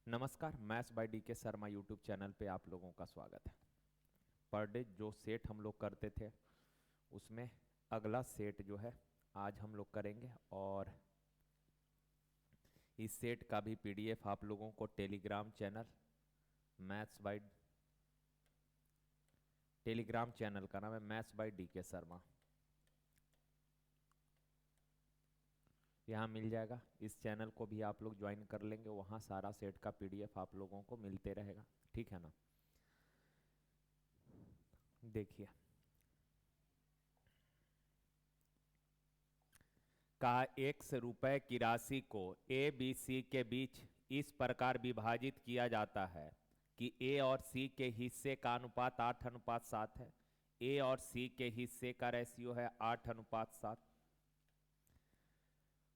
नमस्कार, maths by D के Sharma YouTube channel पे आप लोगों का स्वागत है। पर डे जो सेट हम लोग करते थे उसमें अगला सेट जो है आज हम लोग करेंगे, और इस सेट का भी पीडीएफ आप लोगों को Telegram channel maths by Telegram channel का नाम है मैथ्स बाय डी के शर्मा, यहाँ मिल जाएगा। इस चैनल को भी आप लोग ज्वाइन कर लेंगे, वहाँ सारा सेट का पीडीएफ आप लोगों को मिलते रहेगा, ठीक है ना। देखिए, का x रुपए की राशि को ए बी सी के बीच इस प्रकार विभाजित किया जाता है कि ए और सी के हिस्से का अनुपात 8:7 है। ए और सी के हिस्से का रेशियो है 8:7।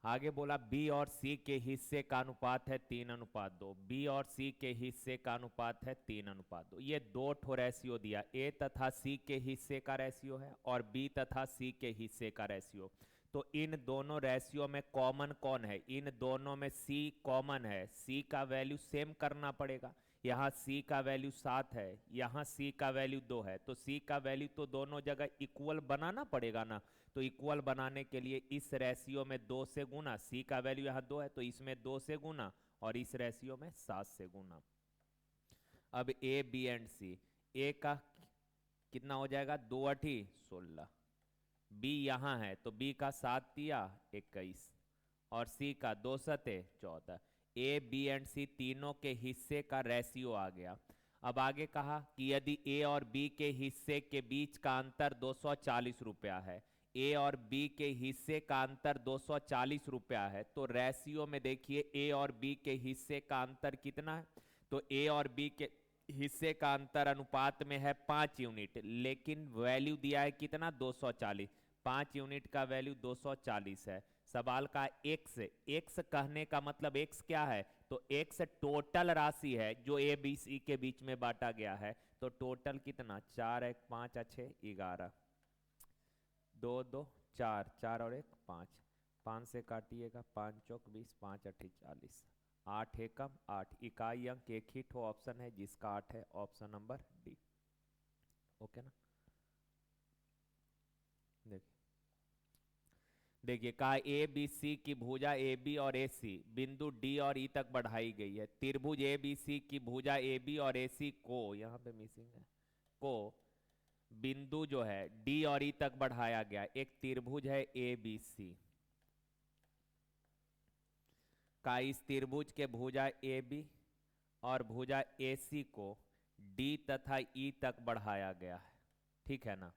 आगे बोला बी और सी के हिस्से का अनुपात है 3:2। बी और सी के हिस्से का अनुपात है 3:2। ये दो ठो रेशियो दिया, ए तथा सी के हिस्से का रेशियो है और बी तथा सी के हिस्से का रेशियो। तो इन दोनों रेशियो में कॉमन कौन है? इन दोनों में सी कॉमन है, सी का वैल्यू सेम करना पड़ेगा। यहाँ सी का वैल्यू 7 है, यहाँ सी का वैल्यू 2 है, तो सी का वैल्यू तो दोनों जगह इक्वल बनाना पड़ेगा ना। तो इक्वल बनाने के लिए इस रेशियो में 2 से गुना, सी का वैल्यू यहाँ 2 है तो इसमें 2 से गुना और इस रेशियो में 7 से गुना। अब ए बी एंड सी, ए का कितना हो जाएगा? 2 8 16। बी यहां है तो बी का 7 दिया 21 और सी का 2 7 14। ए बी एंड सी तीनों के हिस्से का रेशियो आ गया। अब आगे कहा कि यदि ए और बी के हिस्से के बीच का अंतर 240 रुपया है, ए और बी के हिस्से का अंतर 240 रुपया है, तो रेशियो में देखिए ए और बी के हिस्से का अंतर कितना है? तो ए और बी के हिस्से का अंतर अनुपात में है 5 यूनिट, लेकिन वैल्यू दिया है कितना? 240। 5 यूनिट का वैल्यू 240 है। सवाल का एक्स, एक्स कहने का मतलब एक्स क्या है? तो एक्स टोटल राशि है जो ए बी सी के बीच में बांटा गया है। तो टोटल कितना? 4 1 5 6 11, 2 2 4, 4 और 1 5, 5 से काटिएगा 5 चौक 20, 5 8 40, 8 एकम 8। इकाई अंक एक ही ठो ऑप्शन है जिसका 8 है, ऑप्शन नंबर डी। ओके ना। देखिए देखिए कहा ए बी सी की भुजा ए बी और ए सी बिंदु डी और ई तक बढ़ाई गई है। त्रिभुज ए बी सी की भुजा ए बी और ए सी को, यहां पे मिसिंग है, को बिंदु जो है डी और ई तक बढ़ाया गया। एक त्रिभुज है ए बी सी का, इस त्रिभुज के भुजा ए बी और भुजा ए सी को डी तथा ई तक बढ़ाया गया है, ठीक है ना।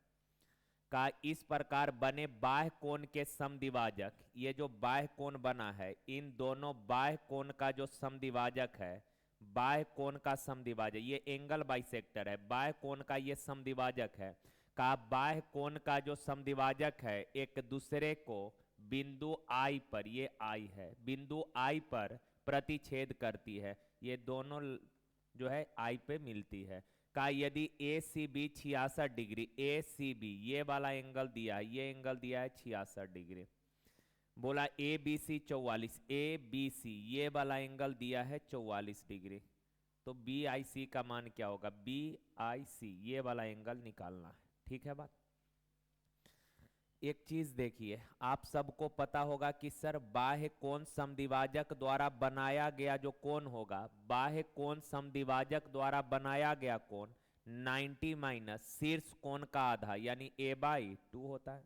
का इस प्रकार बने बाह्य कोण के समद्विभाजक, ये जो बाह्य कोण बना है, इन दोनों बाह्य कोण का जो समद्विभाजक है, बाह्य कोण का समद्विभाजक, ये एंगल बाइसेक्टर है, बाह्य कोण का ये समद्विभाजक है। का बाह्य कोण का जो समद्विभाजक है एक दूसरे को बिंदु आई पर, ये आई है, बिंदु आई पर प्रतिच्छेद करती है। ये दोनों जो है आई पे मिलती है। का यदि ए सी बी 66 डिग्री, ए सी बी ये वाला एंगल दिया है, ये एंगल दिया है 66 डिग्री। बोला A B C 44, A B C ये वाला एंगल दिया है 44 डिग्री। तो बी आई सी का मान क्या होगा? बी आई सी ये वाला एंगल निकालना है, ठीक है बात। एक चीज देखिए, आप सबको पता होगा कि सर बाह्य कोण समद्विभाजक द्वारा बनाया गया जो कोण होगा, बाह्य कोण समद्विभाजक द्वारा बनाया गया कोण 90 माइनस शीर्ष कोण का आधा यानी a/2 होता है।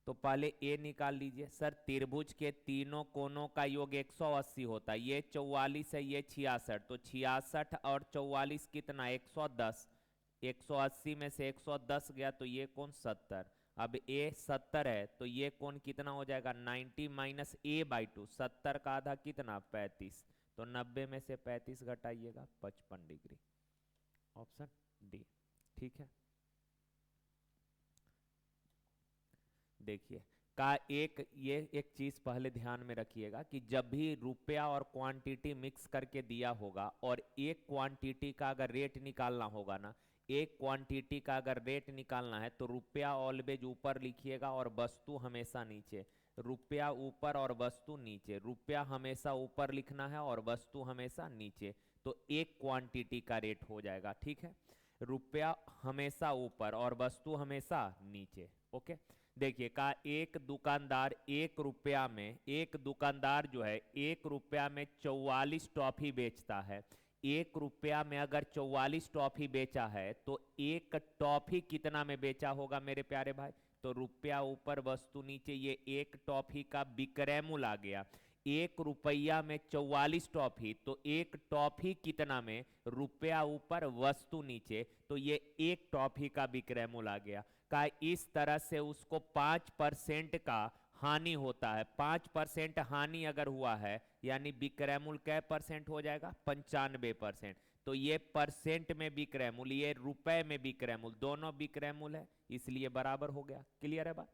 तो पहले ए निकाल लीजिए। सर त्रिभुज के तीनों कोणों का योग 180 होता है, ये 44 है, ये 66, तो 66 और 44 कितना? 110। 180 में से 110 गया तो ये कोण 70। अब ए 70 है तो ये कोण कितना हो जाएगा? 90 माइनस a/2, 70 का आधा कितना? 35। तो 90 में से 35 घटाइएगा 55 डिग्री, ऑप्शन डी, ठीक है। देखिए का ये एक चीज पहले ध्यान में रखिएगा कि जब भी रुपया और क्वांटिटी मिक्स करके दिया होगा और एक क्वांटिटी का अगर रेट निकालना होगा ना, एक क्वांटिटी का अगर रेट निकालना है तो रुपया ऑलवेज ऊपर लिखिएगा और वस्तु हमेशा नीचे। रुपया ऊपर और वस्तु नीचे, रुपया हमेशा ऊपर लिखना है और वस्तु हमेशा नीचे, तो एक क्वांटिटी का रेट हो जाएगा, ठीक है। रुपया हमेशा ऊपर और वस्तु हमेशा नीचे, ओके। देखिए का एक दुकानदार 1 रुपया में, एक दुकानदार जो है 1 रुपया में 44 टॉफी बेचता है। 1 रुपया में अगर 44 टॉफी बेचा है तो एक टॉफी कितना में बेचा होगा मेरे प्यारे भाई? तो रुपया ऊपर वस्तु नीचे, ये एक टॉफी का विक्रय मूल्य आ गया। 1 रुपया में 44 टॉफी, तो एक टॉफी कितना में? रुपया ऊपर वस्तु नीचे, तो ये एक टॉफी का विक्रय मूल्य आ गया। का इस तरह से उसको 5% का हानि होता है। 5% हानि अगर हुआ है यानी विक्रय मूल्य कै परसेंट हो जाएगा? 95%। तो ये परसेंट में विक्रय मूल्य, ये रुपए में विक्रय मूल्य, दोनों विक्रय मूल्य है, इसलिए बराबर हो गया। क्लियर है बात?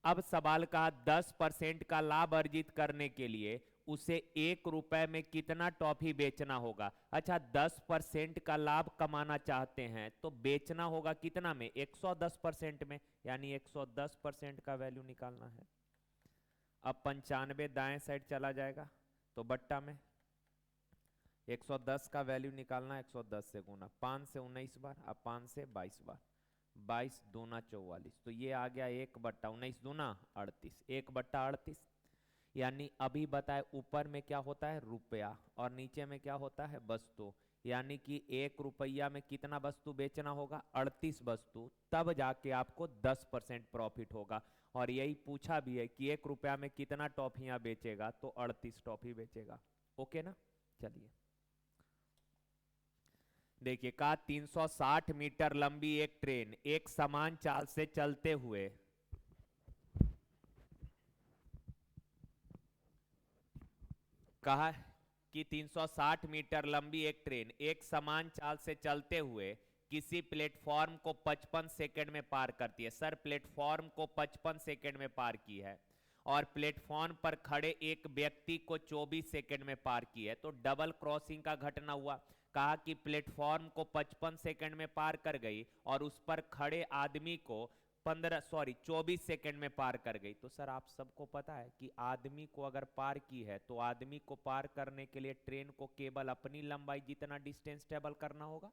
अब सवाल का 10% का लाभ अर्जित करने के लिए उसे 1 रुपए में कितना टॉफी बेचना होगा? अच्छा 10% का लाभ कमाना चाहते हैं तो बेचना होगा कितना में? 110% में, यानी 110% का वैल्यू निकालना है। अब 95 दाएं साइड चला जाएगा तो बट्टा में 110 का वैल्यू निकालना, 110 से गुना, 5 से 19 बार, अब 5 से 22 बार, 22 दूना 44, तो ये आ गया 1/19 दूना 38, 1/38। यानी अभी बताए ऊपर में क्या होता है? रुपया, और नीचे में क्या होता है? वस्तु। यानी कि 1 रुपया में कितना वस्तु बेचना होगा? 38 वस्तु, तब जाके आपको 10% प्रॉफिट होगा। और यही पूछा भी है कि 1 रुपया में कितना टॉफियां बेचेगा? तो 38 टॉफी बेचेगा। ओके ना? चलिए देखिए का 360 मीटर लंबी एक ट्रेन एक समान चाल से चलते हुए कहा कि 360 मीटर लंबी एक ट्रेन एक समान चाल से चलते हुए किसी प्लेटफॉर्म को 55 सेकंड में पार करती है। सर प्लेटफॉर्म को 55 सेकंड में पार की है और प्लेटफॉर्म पर खड़े एक व्यक्ति को 24 सेकंड में पार की है, तो डबल क्रॉसिंग का घटना हुआ। कहा कि प्लेटफॉर्म को 55 सेकंड में पार कर गई और उस पर खड़े आदमी को 24 सेकंड में पार कर गई। तो सर आप सबको पता है कि आदमी को अगर पार की है तो आदमी को पार करने के लिए ट्रेन को केवल अपनी लंबाई जितना डिस्टेंस ट्रेवल करना होगा।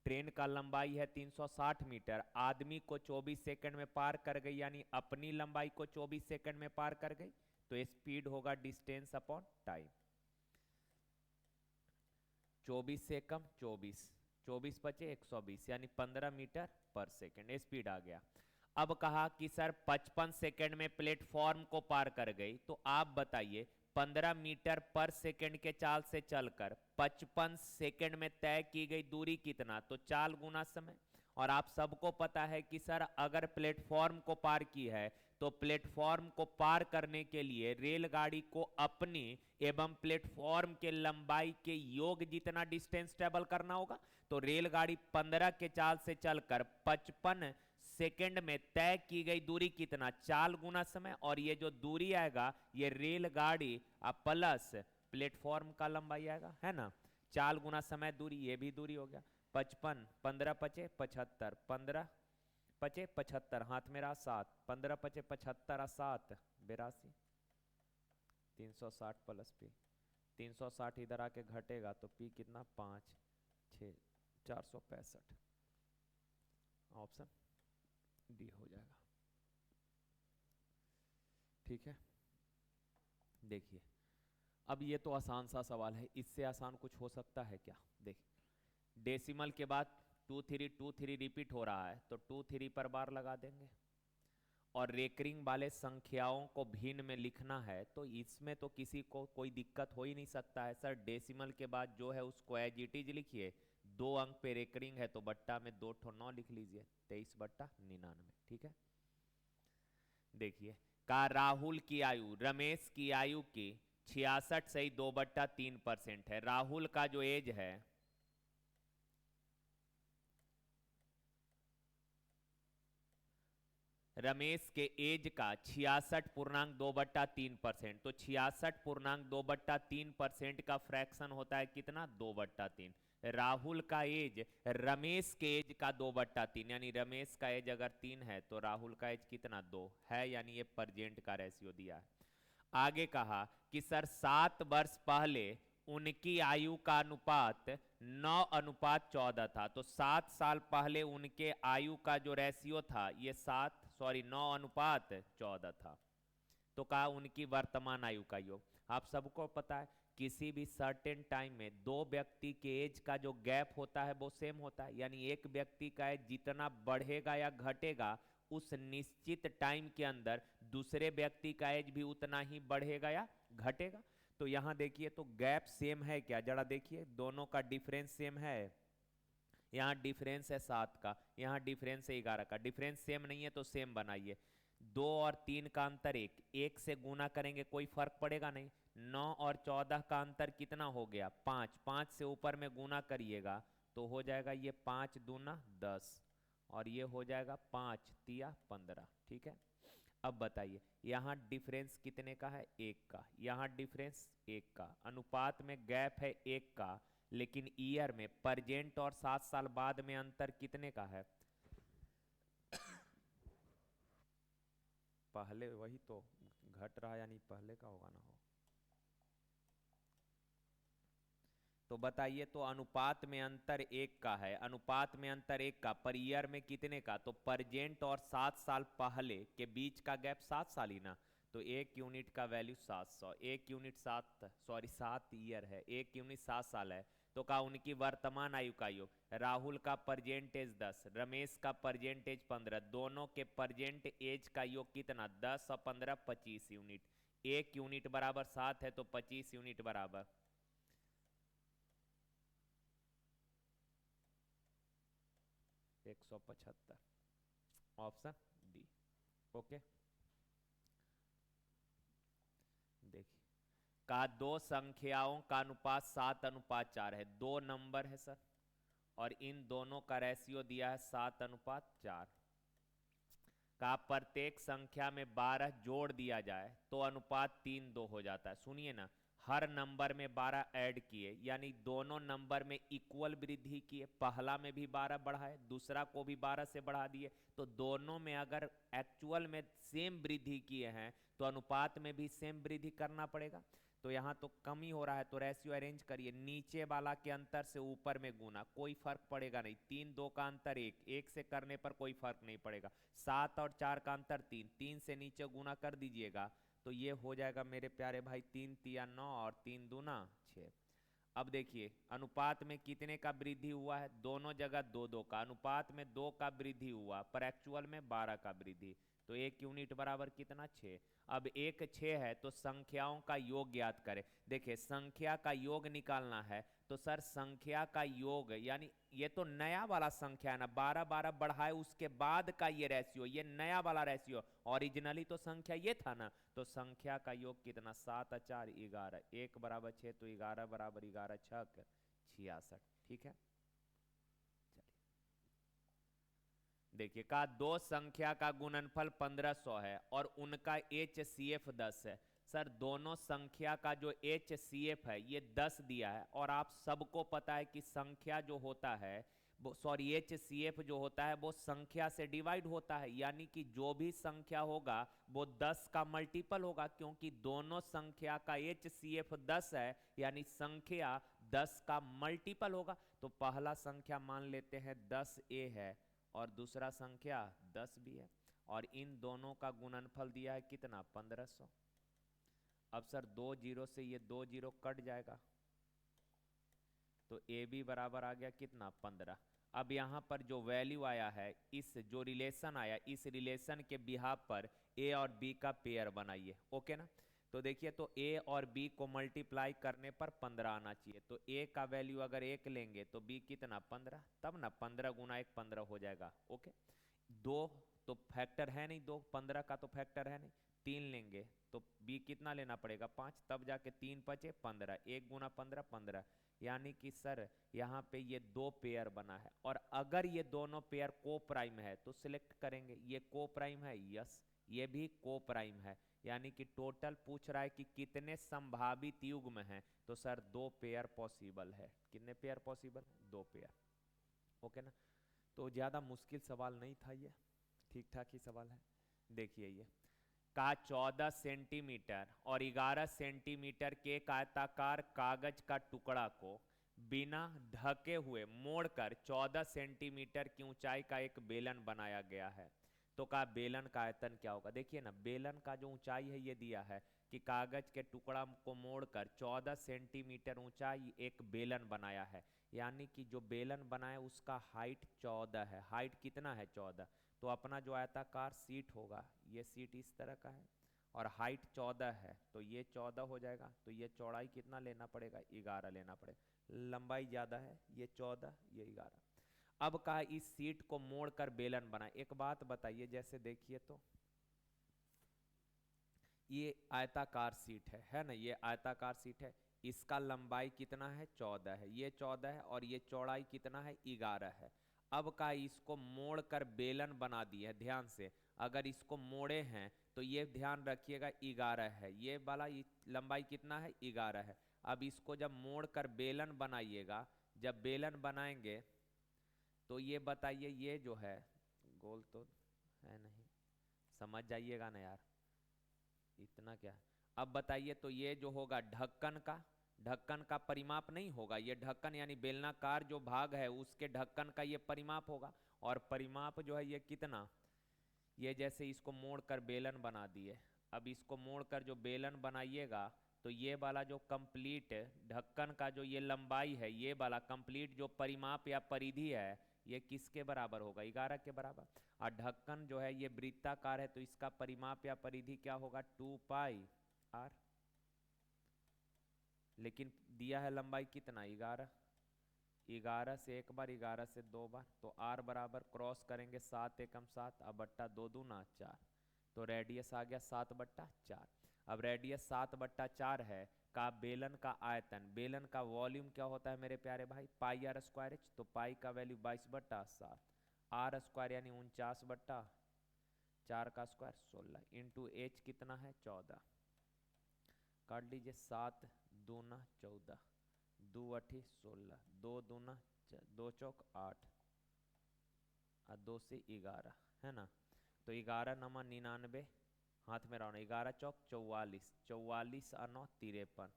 ट्रेन का लंबाई है 360 मीटर, आदमी को 24 सेकंड में पार कर गई, यानी अपनी लंबाई को 24 सेकंड में पार कर गई, तो स्पीड होगा डिस्टेंस अपॉन टाइम। 24 से कम 24, 24 बचे 120, यानी 15 मीटर पर सेकंड स्पीड आ गया। अब कहा कि सर 55 सेकंड में प्लेटफॉर्म को पार कर गई, तो आप बताइए 15 मीटर पर सेकंड के चाल से चलकर 55 सेकंड में तय की गई दूरी कितना? तो चाल गुना समय। और आप सबको पता है कि सर अगर प्लेटफॉर्म को पार की है तो प्लेटफॉर्म को पार करने के लिए रेलगाड़ी को अपनी एवं प्लेटफॉर्म के लंबाई के योग जितना डिस्टेंस ट्रेवल करना होगा। तो रेलगाड़ी 15 के चाल से चलकर 55 सेकंड में तय की गई दूरी कितना? चाल गुना समय, और ये जो दूरी आएगा ये रेलगाड़ी प्लस प्लेटफॉर्म का लंबाई आएगा, है ना। चाल गुना समय दूरी, ये भी दूरी हो गया। 55, 15 पचे 75, 15 पचे 75, हाथ मेरा 7, 15 पचे 75 7 82, 360 प्लस पी, 360 इधर आके घटेगा तो पी कितना? 5 6 465। ऑप्शन डी हो जाएगा। ठीक है, देखिए अब ये तो आसान सा सवाल है, इससे आसान कुछ हो सकता है क्या? देखिए डेसिमल के बाद 2 3 2 3 रिपीट हो रहा है तो 2 3 पर बार लगा देंगे, और रेकरिंग वाले संख्याओं को भिन्न में लिखना है तो इसमें तो किसी को कोई दिक्कत हो ही नहीं सकता है। सर डेसिमल के बाद जो है उसको एज इट इज लिखिए, 2 अंक पे रेकरिंग है तो बट्टा में 2 ठो 9 लिख लीजिए, 23/99। ठीक है, देखिए का राहुल की आयु रमेश की आयु की 66 से 2/3% है। राहुल का जो एज है रमेश के एज का 66.2/3%, तो 66.2/3% का फ्रैक्शन होता है कितना? 2/3। राहुल का एज रमेश के एज का 2/3, यानी रमेश का एज अगर 3 है तो राहुल का एज कितना 2 है, यानी ये परजेंट का रेशियो दिया है। आगे कहा कि सर 7 वर्ष पहले उनकी आयु का अनुपात 9:14 था, तो 7 साल पहले उनके आयु का जो रेशियो था ये 9:14 था। तो कहा उनकी वर्तमान आयु का योग। आप सबको पता है किसी भी सर्टेन टाइम में दो व्यक्ति के एज का जो गैप होता है वो सेम होता है, यानी एक व्यक्ति का एज जितना बढ़ेगा या घटेगा उस निश्चित टाइम के अंदर दूसरे व्यक्ति का एज भी उतना ही बढ़ेगा या घटेगा। तो यहां देखिए तो गैप सेम है क्या, जरा देखिए दोनों का डिफरेंस सेम है। यहाँ डिफरेंस है 7 का, यहाँ डिफरेंस है 11 का, डिफरेंस सेम नहीं है तो सेम बनाइए। 2 और 3 का अंतर 1 से गुना करेंगे कोई फर्क पड़ेगा नहीं। 9 और 14 का अंतर कितना हो गया 5, 5 से ऊपर में गुना करिएगा तो हो जाएगा ये 5 दूना 10 और ये हो जाएगा 5 तिया 15। ठीक है, अब बताइए यहाँ डिफरेंस कितने का है 1 का, यहाँ डिफरेंस 1 का, अनुपात में गैप है 1 का, लेकिन ईयर में परजेंट और 7 साल बाद में अंतर कितने का है। पहले वही तो घट रहा यानी पहले का होगा ना हो। तो बताइए तो अनुपात में अंतर 1 का है, अनुपात में अंतर 1 का, पर ईयर में कितने का, तो परजेंट और 7 साल पहले के बीच का गैप 7 साल ही ना, तो 1 यूनिट का वैल्यू 700, 1 यूनिट 7 ईयर है, 1 यूनिट 7 साल है। तो कहा उनकी वर्तमान आयु का योग, राहुल का परजेंटेज 10, रमेश का परजेंटेज 15, दोनों के परजेंट एज का योग कितना 10 और 15 25 यूनिट, 1 यूनिट बराबर 7 है तो 25 यूनिट बराबर 175, ऑप्शन डी। ओके, देखिए का दो संख्याओं का अनुपात 7:4 है, दो नंबर है सर और इन दोनों का रेशियो दिया है 7:4। का प्रत्येक संख्या में 12 जोड़ दिया जाए तो अनुपात 3:2 हो जाता है। सुनिए ना, हर नंबर में 12 ऐड किए यानी दोनों नंबर में इक्वल वृद्धि किए, पहला में भी 12 बढ़ाए दूसरा को भी 12 से बढ़ा दिए, तो दोनों में अगर एक्चुअल में सेम वृद्धि किए हैं तो अनुपात में भी सेम वृद्धि करना पड़ेगा। तो यहाँ तो कम ही हो रहा है तो रेशियो अरेंज करिए, नीचे वाला के अंतर से ऊपर में गुना, कोई फर्क पड़ेगा नहीं, 3 2 का अंतर 1, 1 से करने पर कोई फर्क नहीं पड़ेगा, 7 और 4 का अंतर 3, 3 से नीचे गुना कर दीजिएगा तो ये हो जाएगा मेरे प्यारे भाई 3 तिया 9 और 3 दूना 6। अब देखिए अनुपात में कितने का वृद्धि हुआ है, दोनों जगह 2 2 का, अनुपात में 2 का वृद्धि हुआ पर एक्चुअल में 12 का वृद्धि, तो 1 यूनिट बराबर कितना 6। अब 1 6 है तो संख्याओं का योग ज्ञात करें। देखिए संख्या का योग निकालना है तो सर संख्या का योग यानी ये तो नया वाला संख्या है ना, 12 12 बढ़ाए उसके बाद का ये रेशियो, ये नया वाला रेशियो, ओरिजिनली तो संख्या ये था ना, तो संख्या का योग कितना 7 और 4 11, 1 बराबर 6 तो 11 बराबर 11 6 66। ठीक है, देखिए का दो संख्या का गुणनफल 1500 है और उनका HCF 10 है। सर दोनों संख्या का जो HCF है ये 10 दिया है और आप सबको पता है कि संख्या जो होता है वो HCF जो होता है वो संख्या से डिवाइड होता है, यानी कि जो भी संख्या होगा वो 10 का मल्टीपल होगा, क्योंकि दोनों संख्या का HCF 10 है यानी संख्या 10 का मल्टीपल होगा। तो पहला संख्या मान लेते हैं 10A है और दूसरा संख्या 10 भी है और इन दोनों का गुणनफल दिया है कितना 1500। अब सर 2 जीरो से ये 2 जीरो कट जाएगा तो ए बी बराबर आ गया कितना 15। अब यहां पर जो वैल्यू आया है, इस जो रिलेशन आया इस रिलेशन के बिहाफ पर ए और बी का पेयर बनाइए। ओके ना, तो देखिए तो a और b को मल्टीप्लाई करने पर 15 आना चाहिए, तो a का वैल्यू अगर 1 लेंगे तो b कितना 15, तब ना 15 गुना 1 15 हो जाएगा। ओके, 2 तो फैक्टर है नहीं, 2 15 का तो फैक्टर है नहीं, 3 लेंगे तो b कितना लेना पड़ेगा 5, तब जाके 3 5 15, 1 गुना 15 15, यानी कि सर यहाँ पे ये दो पेयर बना है और अगर ये दोनों पेयर को प्राइम है तो सिलेक्ट करेंगे, ये को प्राइम है यस, ये भी को प्राइम है, यानी कि टोटल पूछ रहा है कि कितने संभावित युग्म हैं, तो सर 2 पेयर पॉसिबल है। कितने पेयर पॉसिबल? 2 पेयर। ओके ना, तो ज्यादा मुश्किल सवाल नहीं था ये, ठीक ठाक ही सवाल है। देखिए ये का 14 सेंटीमीटर और 11 सेंटीमीटर के एक आयताकार कागज का टुकड़ा को बिना ढके हुए मोड़कर 14 सेंटीमीटर की ऊंचाई का एक बेलन बनाया गया है। तो का बेलन का आयतन क्या होगा? देखिए ना, बेलन का जो ऊंचाई है ये दिया है कि कागज के टुकड़ा को मोड़कर 14 सेंटीमीटर ऊंचाई एक बेलन बनाया है, यानी कि जो बेलन बनाया उसका हाइट 14 है। हाइट कितना है? 14। तो अपना जो आयताकार सीट होगा, ये सीट इस तरह का है और हाइट 14 है, तो ये 14 हो जाएगा। तो ये चौड़ाई कितना लेना पड़ेगा? 11 लेना पड़ेगा। लंबाई ज़्यादा है, ये 14, ये 11। अब कहा इस सीट को मोड़कर बेलन बनाए। एक बात बताइए, जैसे देखिए तो ये आयताकार सीट है ना, ये आयताकार सीट है, इसका लंबाई कितना है? 14 है, ये 14 है और ये चौड़ाई कितना है? 11 है। अब का इसको मोड़कर बेलन बना दिए है। ध्यान से, अगर इसको मोड़े हैं तो ये ध्यान रखिएगा 11 है, ये वाला लंबाई कितना है? 11 है। अब इसको जब मोड़कर बेलन बनाइएगा, जब बेलन बनाएंगे तो ये बताइए, ये जो है गोल तो है नहीं, समझ जाइएगा ना यार, इतना क्या। अब बताइए तो ये जो होगा ढक्कन का परिमाप नहीं होगा, ये ढक्कन यानी बेलनाकार जो भाग है उसके ढक्कन का ये परिमाप होगा। और परिमाप जो है ये कितना, ये जैसे इसको मोड़कर बेलन बना दिए, अब इसको मोड़कर जो बेलन बनाइएगा तो ये वाला जो कंप्लीट ढक्कन का जो ये लंबाई है, ये वाला कंप्लीट जो परिमाप या परिधि है, ये किसके बराबर होगा? 11 के बराबर। और ढक्कन जो है ये वृत्ताकार है, तो इसका परिमाप या परिधि क्या होगा? 2 पाई आर। लेकिन दिया है लंबाई कितना? 11। 11 से एक बार, 11 से 2 बार, तो आर बराबर क्रॉस करेंगे 7 एकम 7 अब बट्टा 2 दूना 4, तो रेडियस आ गया 7/4। अब रेडियस 7/4 है का बेलन का आयतन, बेलन का वॉल्यूम क्या होता है मेरे प्यारे भाई? पाई आर स्क्वायर एच। तो पाई का वैल्यू 22/7, आर स्क्वायर यानी 49/4 का स्क्वायर 16 इंटू एच कितना है? 14। काट लीजिए, 7 दूना 14, 2 अठी 16, 2 दूना 2 चौक 8 और 2 से 11 है ना। तो 11 नमा 99, हाथ में रहो, 11 चौक 44, 44 और 9 53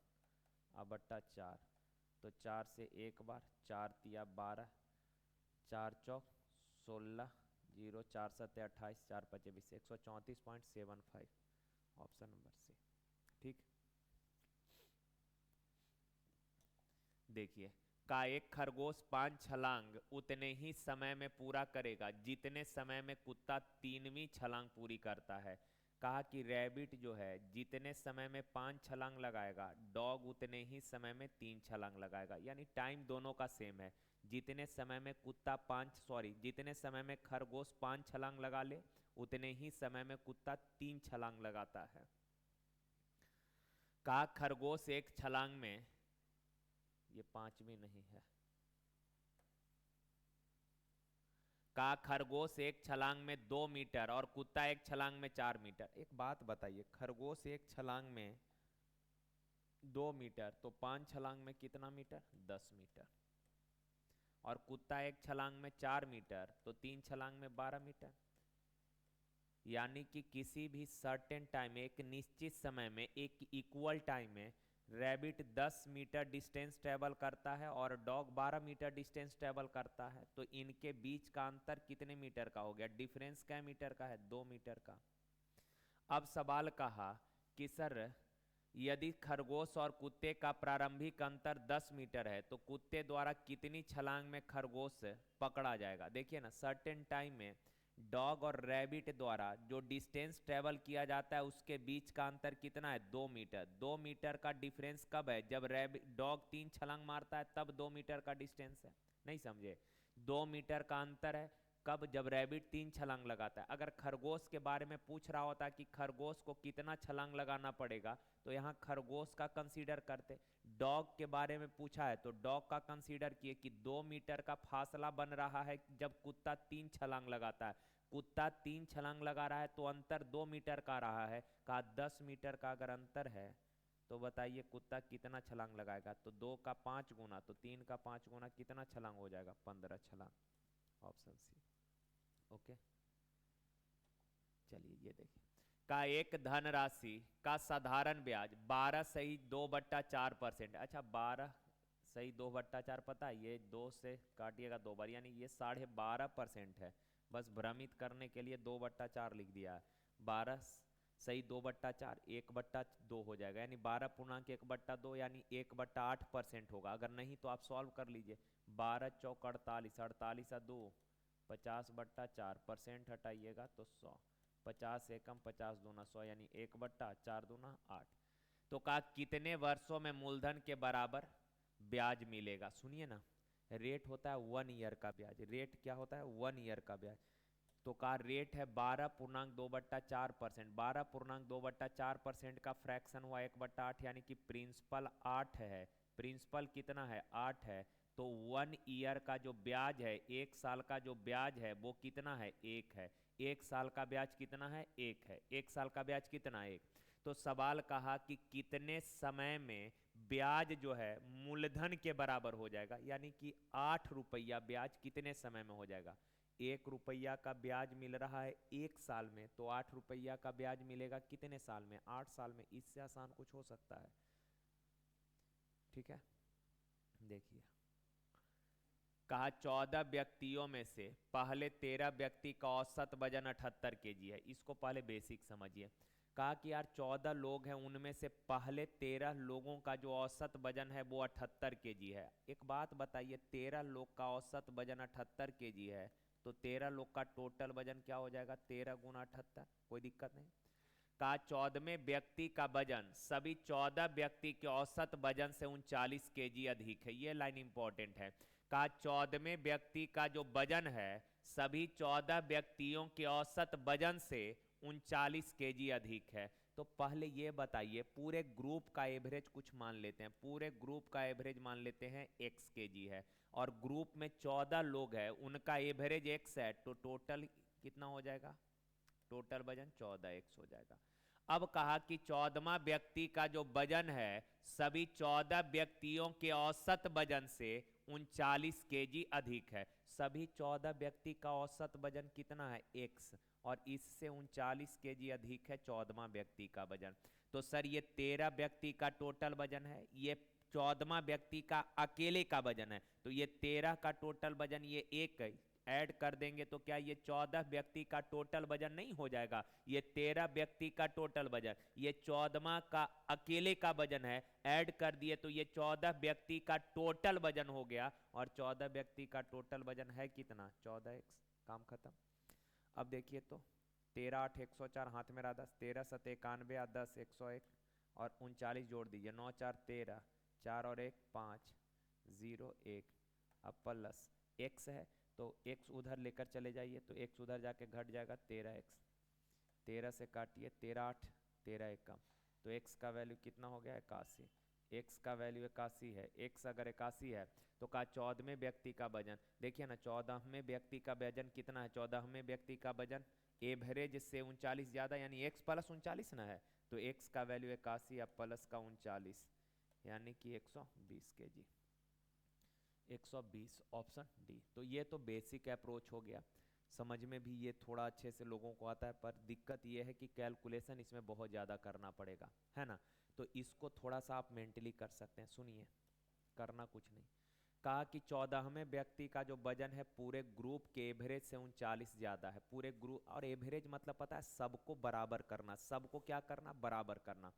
और बट्टा 4, तो 4 से एक बार, 4 तिया 12, 4 चौक 16, 0 4 7 28, 4 5 20, 134.75 ऑप्शन नंबर सी। ठीक, देखिए का एक खरगोश 5 छलांग उतने ही समय में पूरा करेगा जितने समय में कुत्ता 3वीं छलांग पूरी करता है। कहा कि रैबिट जो है जितने समय में 5 छलांग लगाएगा, डॉग उतने ही समय में 3 छलांग लगाएगा, यानी टाइम दोनों का सेम है। जितने समय में जितने समय में खरगोश 5 छलांग लगा ले, उतने ही समय में कुत्ता 3 छलांग लगाता है। कहा खरगोश एक छलांग में, ये 5वीं नहीं है, का खरगोश एक छलांग में 2 मीटर और कुत्ता एक छलांग में 4 मीटर। एक बात बताइए, खरगोश एक छलांग में 2 मीटर तो 5 छलांग में कितना मीटर? 10 मीटर। और कुत्ता एक छलांग में 4 मीटर तो 3 छलांग में 12 मीटर। यानी कि किसी भी सर्टेन टाइम, एक निश्चित समय में, एक इक्वल टाइम में रैबिट 10 मीटर डिस्टेंस ट्रेवल करता है और डॉग 12 मीटर डिस्टेंस ट्रेवल करता है। तो इनके बीच का अंतर कितने मीटर का हो गया? डिफरेंस क्या मीटर का है? 2 मीटर का। अब सवाल कहा कि सर यदि खरगोश और कुत्ते का प्रारंभिक अंतर 10 मीटर है तो कुत्ते द्वारा कितनी छलांग में खरगोश पकड़ा जाएगा? देखिए ना, सर्टेन टाइम में डॉग और रैबिट द्वारा जो डिस्टेंस ट्रेवल किया जाता है उसके बीच का अंतर कितना है? 2 मीटर। 2 मीटर का डिफरेंस कब है? जब डॉग 3 छलांग मारता है तब 2 मीटर का डिस्टेंस है। नहीं समझे? 2 मीटर का अंतर है कब? जब रैबिट 3 छलांग लगाता है। अगर खरगोश के बारे में पूछ रहा होता कि खरगोश को कितना छलांग लगाना पड़ेगा तो यहाँ खरगोश का कंसीडर करते। डॉग के बारे में पूछा है तो डॉग का कंसीडर किए कि 2 मीटर का फासला बन रहा है जब कुत्ता 3 छलांग लगाता है। कुत्ता 3 छलांग लगा रहा है तो अंतर 2 मीटर का रहा है, कहा 10 मीटर का अगर अंतर है तो बताइए कुत्ता कितना छलांग लगाएगा। तो 2 का 5 गुना, तो 3 का 5 गुना कितना छलांग हो जाएगा, 15 छलांग। Option C. ओके, चलिए ये देखिए, का एक धनराशि का साधारण ब्याज 12 सही 2/4%। अच्छा 12 सही 2/4 पता है, ये 2 से काटिएगा 2 बार, यानी ये 12.5% है। बस भ्रमित करने के लिए 2/4 लिख दिया है। 12 सही 2/4 1/2 हो जाएगा, यानी 12.1/2 यानी 1/8% होगा। अगर नहीं तो आप सॉल्व कर लीजिए। 12 चौक 48, 48 और 2 50/4, हटाइएगा तो 100, 50 एकम 50 दूना 100, यानी 1/4 दूना 8। तो कहा कितने वर्षों में मूलधन के बराबर ब्याज मिलेगा। सुनिए ना, रेट होता है 1 ईयर का ब्याज। रेट क्या होता है, 1 ईयर का ब्याज। तो का रेट है 12.2/4%। 12.2/4% का फ्रैक्शन हुआ 1/8, यानी कि प्रिंसिपल 8 है। प्रिंसिपल कितना है, 8 है। तो 1 ईयर का जो ब्याज है, 1 साल का जो ब्याज है वो कितना है, 1 है। 1 साल का ब्याज कितना है, 1 है। 1 साल का ब्याज कितना, 1। तो सवाल कहा कि कितने समय में ब्याज जो है मूलधन के बराबर हो जाएगा, यानी कि 8 रुपया ब्याज कितने समय में हो जाएगा। 1 रुपया का ब्याज मिल रहा है 1 साल में, तो 8 रुपया का ब्याज मिलेगा कितने साल में, 8 साल में। इससे आसान कुछ हो सकता है। ठीक है, देखिए कहा 14 व्यक्तियों में से पहले 13 व्यक्ति का औसत वजन 78 केजी है। इसको पहले बेसिक समझिए। कहा कि यार 14 लोग हैं, उनमें से पहले 13 लोगों का जो औसत वजन है वो 78 केजी है। एक बात बताइए, 13 लोग का औसत वजन 78 केजी है, तो 13 लोग का टोटल वजन क्या हो जाएगा, 13 गुना 78। कोई दिक्कत नहीं। का 14वें व्यक्ति का वजन सभी 14 व्यक्ति के औसत वजन से 39 केजी अधिक है। ये लाइन इंपॉर्टेंट है। का 14वें व्यक्ति का जो वजन है सभी 14 व्यक्तियों के औसत वजन से 39 केजी अधिक है। तो पहले ये बताइए, पूरे ग्रुप का एवरेज कुछ मान लेते हैं। पूरे ग्रुप का एवरेज मान लेते हैं x केजी है, और ग्रुप में 14 लोग हैं, उनका एवरेज x है, तो टोटल कितना हो जाएगा, टोटल वजन 14x हो जाएगा। अब कहा कि 14वां व्यक्ति का जो वजन है सभी 14 व्यक्तियों के औसत वजन से 39 केजी अधिक है। सभी 14 व्यक्ति का औसत वजन कितना है, x, और इससे 39 केजी अधिक है 14वां व्यक्ति का वजन। तो सर ये 13 व्यक्ति का टोटल वजन है, ये 14वां व्यक्ति का अकेले का वजन है, तो ये 13 का टोटल वजन ये एक ऐड कर देंगे तो क्या ये 14 व्यक्ति का टोटल वजन नहीं हो जाएगा। ये 13 व्यक्ति का टोटल वजन, ये 14वां का अकेले का वजन है, ऐड कर दिए तो ये 14 व्यक्ति का टोटल वजन हो गया। और 14 व्यक्ति का टोटल वजन है कितना, 14x। काम खत्म। अब देखिए तो 13 8 104, हाथ में रहा 10, 13 7 91 10 101 और 39 जोड़ दीजिए, 9 4 13, 4 और 1 5 0 1। अब प्लस x है तो x उधर लेकर चले जाइए, तो x उधर जाके घट जाएगा 13x। 13 से काटिए, 13 8 13 1 कम, तो x का वैल्यू कितना हो गया, 81। x का वैल्यू 81 है। x अगर 81 है तो का 14वें व्यक्ति का वजन, देखिए ना 14वें व्यक्ति का वजन कितना है, 14वें व्यक्ति का वजन एवरेज से 39 ज्यादा, यानी x प्लस 39 ना है, तो x का वैल्यू 81 या प्लस का 39, यानी कि 120 केजी। 120, option D. तो ये तो बेसिक अप्रोच हो गया, समझ में भी ये थोड़ा अच्छे से लोगों को आता है, पर दिक्कत ये है कि कैलकुलेशन इसमें बहुत ज़्यादा करना पड़ेगा, है ना। तो इसको थोड़ा सा आप मेंटली कर सकते हैं। सुनिए, करना कुछ नहीं। कहा कि 14वें व्यक्ति का जो वजन है पूरे ग्रुप के एवरेज से 39 ज़्यादा है। पूरे ग्रुप, और एवरेज मतलब पता है सबको बराबर करना, सबको क्या करना, बराबर करना।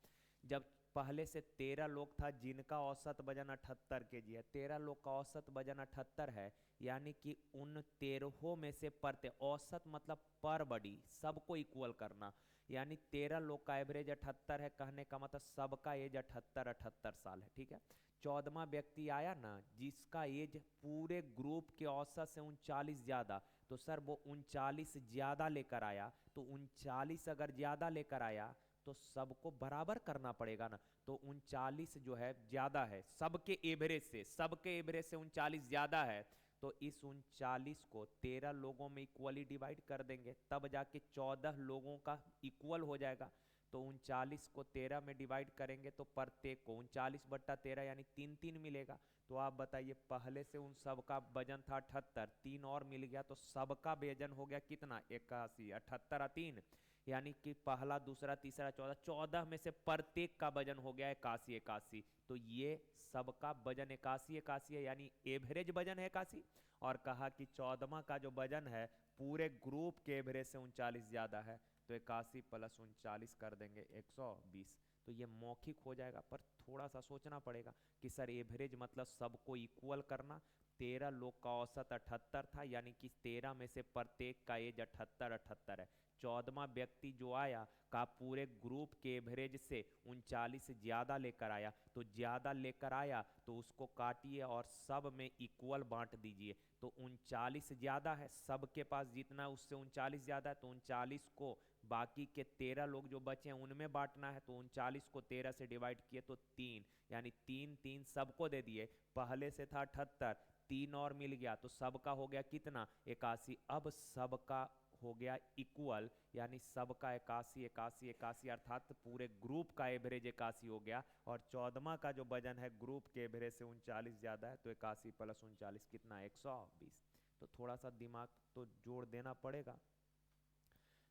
जब पहले से 13 लोग था जिनका औसत वजन 78 केजी है, 13 लोग का औसत वजन 78 है, यानी कि उन 13 में से प्रत्येक, औसत मतलब पर बॉडी, सबको इक्वल करना, यानी 13 लोग का एवरेज 78 है, कहने का मतलब सबका एज 78 साल है। ठीक है, 14वां व्यक्ति आया ना जिसका एज पूरे ग्रुप के औसत से 39 ज्यादा, तो सर वो 39 ज्यादा लेकर आया, तो 39 अगर ज्यादा लेकर आया तो सबको बराबर करना पड़ेगा ना। तो 39 जो है ज्यादा है सबके एवरेज से, सबके एवरेज से 39 ज्यादा है, तो इस 39 को 13 लोगों में इक्वली डिवाइड कर देंगे, तब जाके 14 लोगों का इक्वल हो जाएगा। तो 39 को 13 में डिवाइड करेंगे तो प्रत्येक को 39/13 यानी 3-3 मिलेगा। तो आप बताइए, पहले से उन सबका वजन था 78, 3 और मिल गया तो सबका वजन हो गया कितना, 81। 78 और 3 यानी कि पहला, दूसरा, तीसरा, 14, 14 में से प्रत्येक का वजन हो गया 81 81। तो ये सबका वजन 81 81 है, यानी एवरेज वजन है 81। और कहा कि 14वां का जो वजन है पूरे ग्रुप के एवरेज से 39 ज्यादा है, तो 81 + 39 कर देंगे 120। तो ये मौखिक हो जाएगा, पर थोड़ा सा सोचना पड़ेगा कि सर एवरेज मतलब सबको इक्वल करना। 13 लोग का औसत 78 था, यानी कि 13 में से प्रत्येक का एज 78 78 है। 14वां व्यक्ति जो आया का पूरे ग्रुप के एवरेज से 39 ज्यादा लेकर आया, तो ज्यादा लेकर आया तो उसको काटिए और सब में इक्वल बांट दीजिए। तो 39 ज्यादा है, सबके पास जितना उससे 39 ज्यादा है, तो 39 को बाकी के 13 लोग जो बचे हैं उनमें बांटना है। तो 39 को 13 से डिवाइड किए तो 3, यानी 3 3 सबको दे दिए। पहले से था 78, 3 और मिल गया तो सबका हो गया कितना, 81। अब सबका हो गया इक्वल, यानी सबका 81 81 81, अर्थात पूरे ग्रुप का एवरेज 81 हो गया। और 14वां का जो वजन है ग्रुप के एवरेज से 39 ज्यादा है, तो 81 + 39 कितना, 120। तो थोड़ा सा दिमाग तो जोड़ देना पड़ेगा।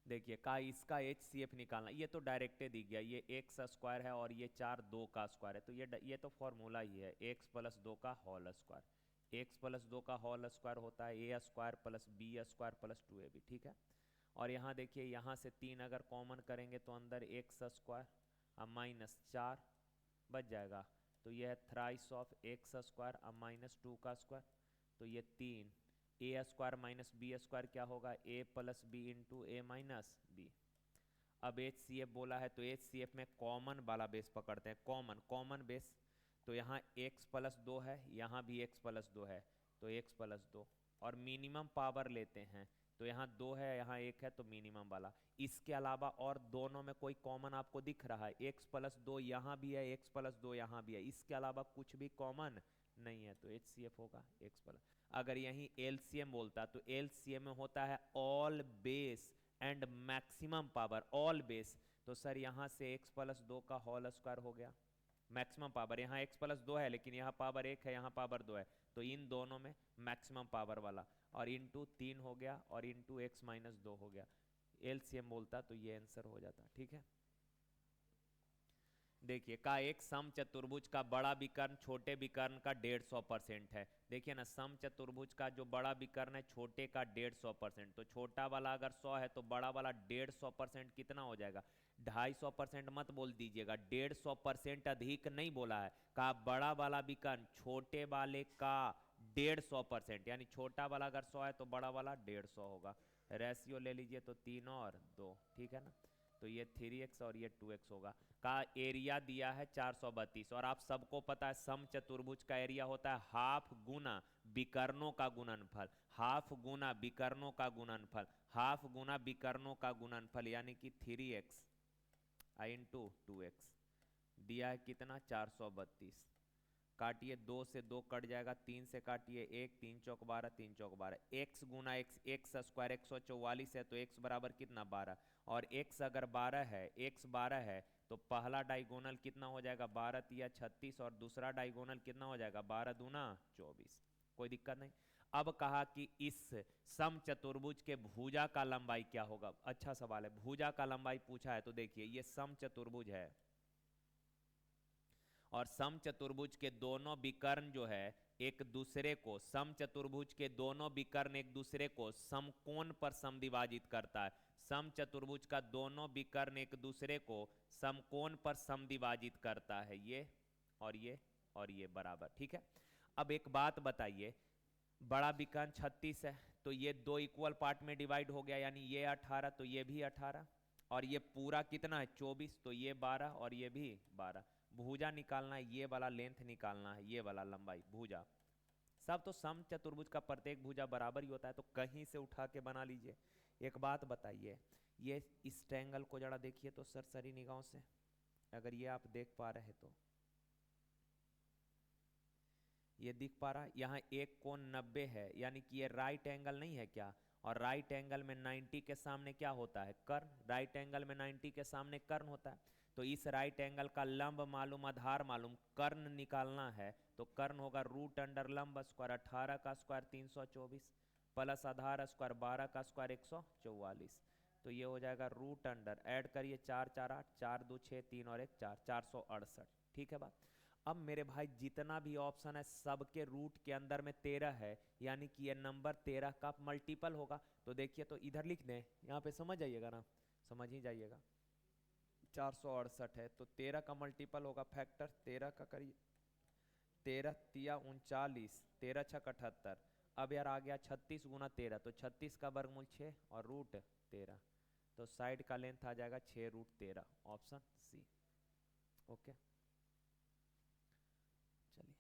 देखिए का इसका HCF निकालना, ये तो डायरेक्टे दी गया, ये x² है और ये 4 2 का स्क्वायर है, तो ये तो फॉर्मूला ही है, x + 2 का होल स्क्वायर। x + 2 का होल स्क्वायर होता है a² + b² + 2ab, ठीक है। और यहाँ देखिए, यहाँ से 3 अगर कॉमन करेंगे तो अंदर x² अब -4 बच जाएगा, तो यह है थ्राइस ऑफ x² अब -2 का स्क्वायर, तो ये 3 a² - b² क्या होगा, a + b × a - b। अब HCF बोला है तो HCF में कॉमन वाला बेस पकड़ते हैं, कॉमन बेस। तो यहाँ x + 2 है, यहाँ भी x + 2 है, तो x + 2। और मिनिमम पावर लेते हैं, तो यहाँ 2 है, यहाँ 1 है, तो मिनिमम वाला। इसके अलावा और दोनों में कोई कॉमन आपको दिख रहा है, x + 2 यहाँ भी है, x + 2 यहाँ भी है, इसके अलावा कुछ भी कॉमन नहीं है, तो HCF होगा x+। अगर यहीं LCM बोलता तो LCM में होता है all base and maximum power, all base. तो सर यहाँ से x + 2 का होल स्क्वायर हो गया मैक्सिमम पावर, यहाँ x + 2 है लेकिन यहाँ पावर 1 है, यहाँ पावर 2 है, तो इन दोनों में मैक्सिमम पावर वाला, और इंटू 3 हो गया और इंटू x - 2 हो गया। LCM बोलता तो ये आंसर हो जाता, ठीक है। देखिए का एक सम चतुर्भुज का बड़ा विकर्ण छोटे विकर्ण का 150% है। देखिए ना, सम चतुर्भुज का जो बड़ा विकर्ण है छोटे का 150%, तो छोटा वाला अगर 100 है तो बड़ा वाला 150% कितना हो जाएगा, 250% मत बोल दीजिएगा, 150% अधिक नहीं बोला है, का बड़ा वाला विकर्ण छोटे वाले का 150%, यानी छोटा वाला अगर 100 है तो बड़ा वाला 150 होगा। रेशियो ले लीजिए तो 3 और 2, ठीक है ना, तो ये 3x और ये 2x होगा। का एरिया दिया है 432, और आप सबको पता है सम चतुर्भुज का एरिया होता है हाफ गुना विकर्णों का गुणनफल, हाफ गुना विकर्णों का गुणनफल, हाफ गुना विकर्णों का गुणनफल, यानी कि 3x × 2x दिया है कितना, 432। काटिए, 2 से 2 कट जाएगा, 3 से काटिए 1, 3 चौक 12, 3 चौक 12, x गुना x² 144 है, तो x बराबर कितना, 12। और x अगर 12 है, x 12 है, तो पहला डायगोनल कितना हो जाएगा, 12 तिया 36, और दूसरा डायगोनल कितना हो जाएगा, 12 दूना 24। कोई दिक्कत नहीं। अब कहा कि इस सम चतुर्भुज के भुजा का लंबाई क्या होगा। अच्छा सवाल है, भुजा का लंबाई पूछा है, तो देखिए ये सम चतुर्भुज है और सम चतुर्भुज के दोनों विकर्ण जो है एक दूसरे को, सम चतुर्भुज के दोनों विकर्ण एक दूसरे को समकोण पर समद्विभाजित करता है। सम चतुर्भुज का दोनों विकर्ण एक दूसरे को समकोण पर समद्विभाजित करता है, ये और ये और ये बराबर, ठीक है। अब एक बात बताइए, बड़ा विकर्ण 36 है, तो ये 2 इक्वल पार्ट में डिवाइड हो गया, यानी ये 18 तो ये भी 18, और ये पूरा कितना है 24, तो ये 12 और ये भी 12। भुजा निकालना है, ये वाला लेंथ निकालना है, ये वाला लंबाई भुजा। सब तो सम चतुर्भुज का प्रत्येक भुजा बराबर ही होता है, तो कहीं से उठा के बना लीजिए। एक बात बताइए, ये इस ट्रायंगल को जरा देखिए तो सरसरी निगाहों से, अगर ये आप देख पा रहे तो ये दिख पा रहा है, यहाँ एक कोण 90 है, यानी कि ये राइट एंगल नहीं है क्या, और राइट एंगल में 90 के सामने क्या होता है, कर्ण। राइट एंगल में 90 के सामने कर्ण होता है, तो इस राइट एंगल का लंब मालूम, आधार मालूम, कर्ण निकालना है, तो कर्ण होगा रूट अंडर लंब स्क्वायर 18 का स्क्वायर 324 प्लस आधार स्क्वायर 12 का स्क्वायर 144, तो ये हो जाएगा रूट अंडर, ऐड करिए 4 4 8, 4 2 6, 3 और 1 4, 468। ठीक है बात। अब मेरे भाई जितना भी ऑप्शन है सबके रूट के अंदर में 13 है, यानी कि ये नंबर 13 का मल्टीपल होगा। तो देखिए, तो इधर लिख दें, यहाँ पे समझ जाइएगा ना, समझ ही जाइएगा। 468 है तो 13 का मल्टीपल होगा, फैक्टर 13 का करिए, 13 तिया 39, 13 छक 78। अब यार आ गया 36 गुना 13, तो 36 का वर्गमूल 6 और रूट 13, तो साइड का लेंथ आ जाएगा 6 रूट 13, ऑप्शन सी। ओके, चलिए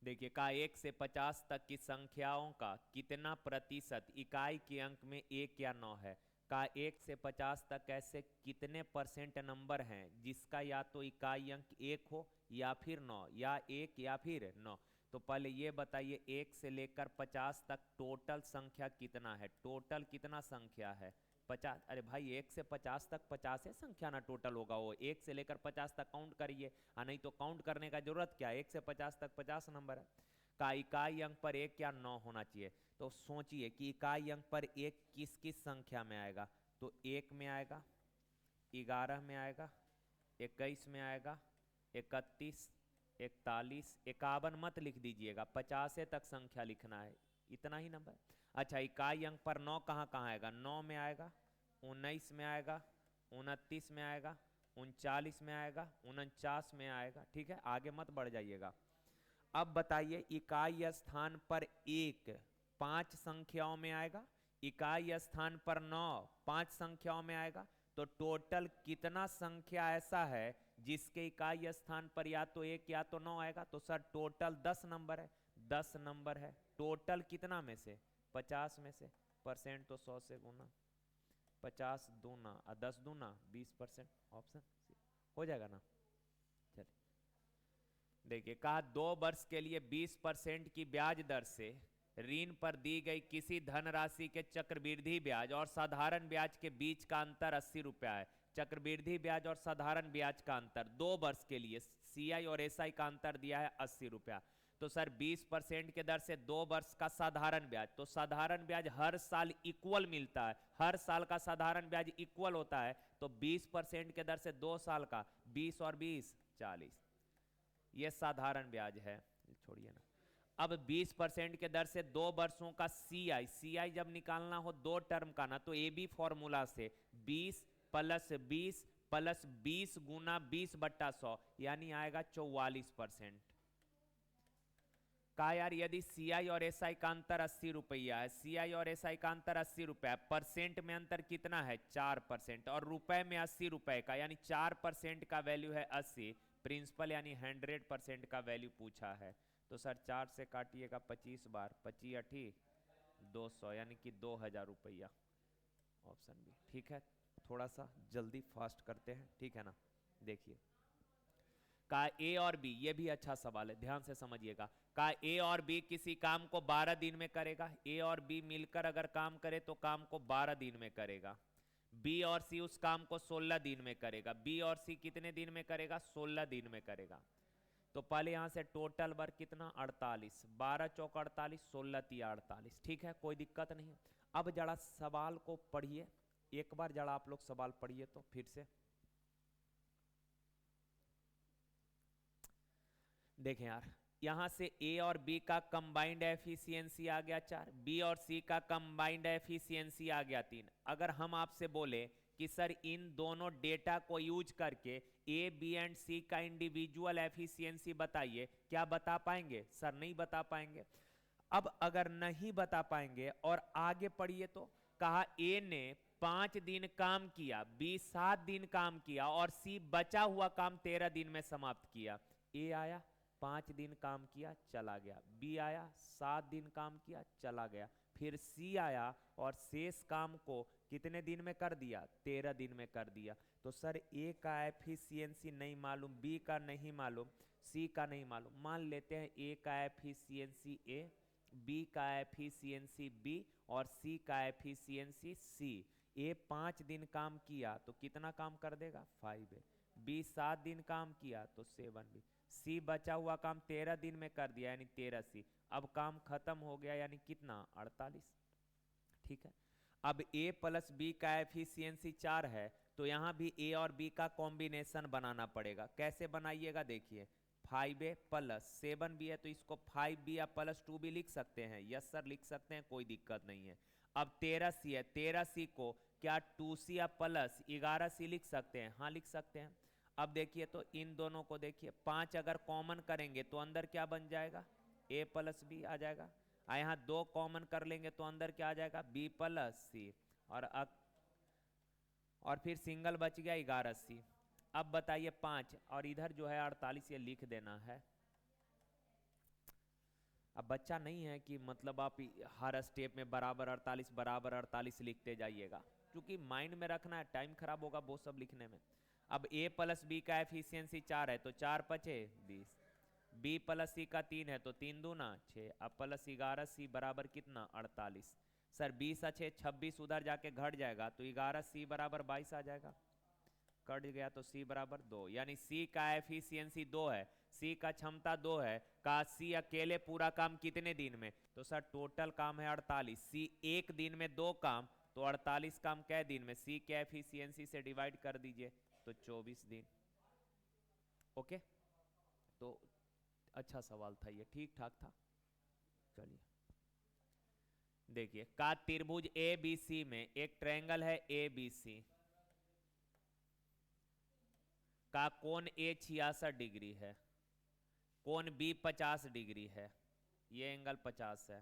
देखिए, का 1 से 50 तक की संख्याओं का कितना प्रतिशत इकाई के अंक में 1 या 9 है। का 1 से 50 तक ऐसे कितने परसेंट नंबर हैं जिसका या तो इकाई अंक 1 हो या फिर 9, या 1 या फिर 9। तो पहले ये बताइए 1 से लेकर 50 तक टोटल संख्या कितना है, टोटल कितना संख्या है 50। अरे भाई 1 से 50 तक 50 है संख्या ना टोटल होगा, वो 1 से लेकर 50 तक काउंट करिए, नहीं तो काउंट करने का जरूरत क्या है, 1 से 50 तक 50 नंबर है। का इकाई अंक पर 1 या 9 होना चाहिए, तो सोचिए कि इकाई अंक पर 1 किस किस संख्या में आएगा, तो 1 में आएगा, 11 में आएगा, 21 में आएगा, 31, 41, 51 मत लिख दीजिएगा, 50 तक संख्या लिखना है, इतना ही नंबर। अच्छा, इकाई अंक पर 9 कहाँ कहाँ आएगा, 9 में आएगा, 19 में आएगा, 29 में आएगा, 39 में आएगा, 49 में आएगा। ठीक है, आगे मत बढ़ जाइएगा। अब बताइए इकाई स्थान पर 1 5 संख्याओं में आएगा, इकाई स्थान पर 9 5 संख्याओं में आएगा, तो टोटल कितना संख्या ऐसा है जिसके इकाई स्थान पर या तो 1 या तो 9 आएगा, तो सर टोटल 10 नंबर है, 10 नंबर है। टोटल कितना में से, 50 में से, परसेंट तो 100 से गुना, 50 दूना 10 दूना 20%, ऑप्शन सी हो जाएगा ना। चलिए देखिए, कहा 2 वर्ष के लिए 20% की ब्याज दर से ऋण पर दी गई किसी धनराशि के चक्रवृद्धि ब्याज और साधारण ब्याज के बीच का अंतर 80 रुपया है। चक्रवृद्धि ब्याज और साधारण ब्याज का अंतर 2 वर्ष के लिए सीआई और एसआई का अंतर दिया है 80 रुपया। तो सर 20% के दर से 2 वर्ष का साधारण ब्याज, तो साधारण ब्याज हर साल इक्वल मिलता है, हर साल का साधारण ब्याज इक्वल होता है, तो 20% के दर से 2 साल का 20 और 20 40, ये साधारण ब्याज है, छोड़िए ना। अब 20% के दर से 2 वर्षों का सीआई, सीआई जब निकालना हो 2 टर्म का ना, तो ए बी फॉर्मूला से 20 प्लस 20 प्लस 20 गुना 20/100, यानी आएगा 44%। कहा यार यदि सीआई और एसआई का अंतर 80 रुपया है, सीआई और एसआई का अंतर 80 रुपया, परसेंट में अंतर कितना है 4%, और रुपए में 80 रुपए का, यानी 4% का वैल्यू है 80, प्रिंसिपल यानी 100% का वैल्यू पूछा है। तो सर 4 से काटिएगा 25 बार, 25 8 200, यानी कि 2000 रुपया, ऑप्शन बी। ठीक है, थोड़ा सा जल्दी फास्ट करते हैं, ठीक है ना। देखिए का ए और बी, ये भी अच्छा सवाल है, ध्यान से समझिएगा। का ए और बी किसी काम को 12 दिन में करेगा, ए और बी मिलकर अगर काम करे तो काम को 12 दिन में करेगा। बी और सी उस काम को 16 दिन में करेगा, बी और सी कितने दिन में करेगा, 16 दिन में करेगा। तो पहले यहां से टोटल वर्क कितना 48, 12 चौक 48, 16 तिया 48। ठीक है, कोई दिक्कत नहीं। अब जरा सवाल को पढ़िए एक बार, जरा आप लोग सवाल पढ़िए तो फिर से देखें यार। यहां से ए और बी का कंबाइंड एफिशिएंसी आ गया 4, बी और सी का कंबाइंड एफिशिएंसी आ गया 3। अगर हम आपसे बोले कि सर इन दोनों डेटा को यूज करके ए बी एंड सी का इंडिविजुअल एफिशिएंसी बताइए, क्या बता पाएंगे, सर नहीं बता पाएंगे। अब अगर नहीं बता पाएंगे और आगे पढ़िए, तो कहा ए ने 5 दिन काम किया, बी 7 दिन काम किया और सी बचा हुआ काम 13 दिन में समाप्त किया। ए आया 5 दिन काम किया चला गया, बी आया 7 दिन काम किया चला गया, फिर सी आया और शेष काम को कितने दिन में कर दिया, 13 दिन में कर दिया। तो सर ए का एफिशिएंसी नहीं मालूम, बी का नहीं मालूम, सी का नहीं मालूम। मान लेते हैं ए का एफिशिएंसी ए, बी का एफिशिएंसी बी और सी का एफिशिएंसी सी। ए 5 दिन काम किया तो कितना काम कर देगा, 5 है। बी 7 दिन काम किया तो 7 बी। सी बचा हुआ काम 13 दिन में कर दिया यानी 13 सी। अब काम खत्म हो गया यानी कितना, 48। ठीक है। अब ए प्लस बी का एफिशिएंसी 4 है तो यहां भी ए और बी का कॉम्बिनेशन बनाना पड़ेगा। कैसे बनाइएगा देखिए, 5a प्लस 7b है तो इसको 5b या प्लस 2b लिख सकते हैं। यस सर लिख सकते हैं, कोई दिक्कत नहीं है। अब 13c है, 13c को क्या 2c या प्लस 11c लिख सकते हैं, हाँ लिख सकते हैं। अब देखिए तो इन दोनों को देखिए, 5 अगर कॉमन करेंगे तो अंदर क्या बन जाएगा, a प्लस बी आ जाएगा। यहाँ 2 कॉमन कर लेंगे तो अंदर क्या आ जाएगा, b प्लस सी। और फिर सिंगल बच गया 11c। अब बताइए 5 और इधर जो है 48 ये लिख देना है। अब बच्चा नहीं है कि मतलब आप हर स्टेप में बराबर 48 लिखते जाइएगा, क्योंकि माइंड में रखना है, टाइम खराब होगा वो सब लिखने में। अब a प्लस बी का एफिशिएंसी 4 है तो 4 पचे 20, b प्लस सी का 3 है तो 3 दूना 6, अब प्लस 11c बराबर कितना, 48। सर 20 अच्छे 26 उधर जाके घट जाएगा तो 11c बराबर 22 आ जाएगा। कट गया तो c बराबर 2, यानी c का एफिशिएंसी 2 है, c का क्षमता 2 है। का c अकेले पूरा काम कितने दिन में, तो सर टोटल काम है 48। c एक दिन में 2 काम तो 48 काम कै दिन में, c के एफिशिएंसी से डिवाइड कर दीजिए तो 24 दिन। ओके, तो अच्छा सवाल था ये, ठीक ठाक था। चलिए देखिए, का त्रिभुज ABC में एक ट्रायंगल है ABC का कोण A 66 डिग्री है, कोण B 50 डिग्री है, ये एंगल 50 है।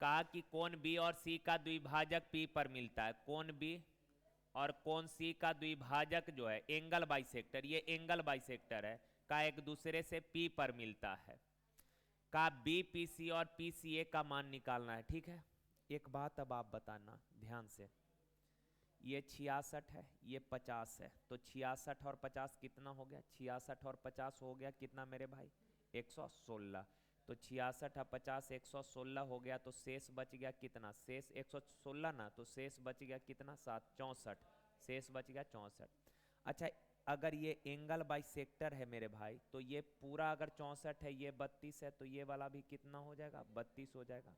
कहा कि कोण B और C का द्विभाजक P पर मिलता है, कोण B और कोण C का द्विभाजक जो है एंगल बाइसेक्टर, ये एंगल बाइसेक्टर है, का एक दूसरे से P पर मिलता है। का BPC और PCA का मान निकालना है। ठीक है, एक बात अब आप बताना ध्यान से, ये 66 है, ये 50 है, तो 66 और 50 कितना हो गया, 66 और 50 हो गया कितना मेरे भाई, 116। तो 66 और 50 116 हो गया, तो शेष बच गया कितना, शेष 116 ना, तो शेष बच गया कितना, 64, शेष बच गया 64। अच्छा, अगर ये एंगल बाइसेक्टर है मेरे भाई, तो ये पूरा अगर 64 है, ये 32 है, तो ये वाला भी कितना हो जाएगा, 32 हो जाएगा।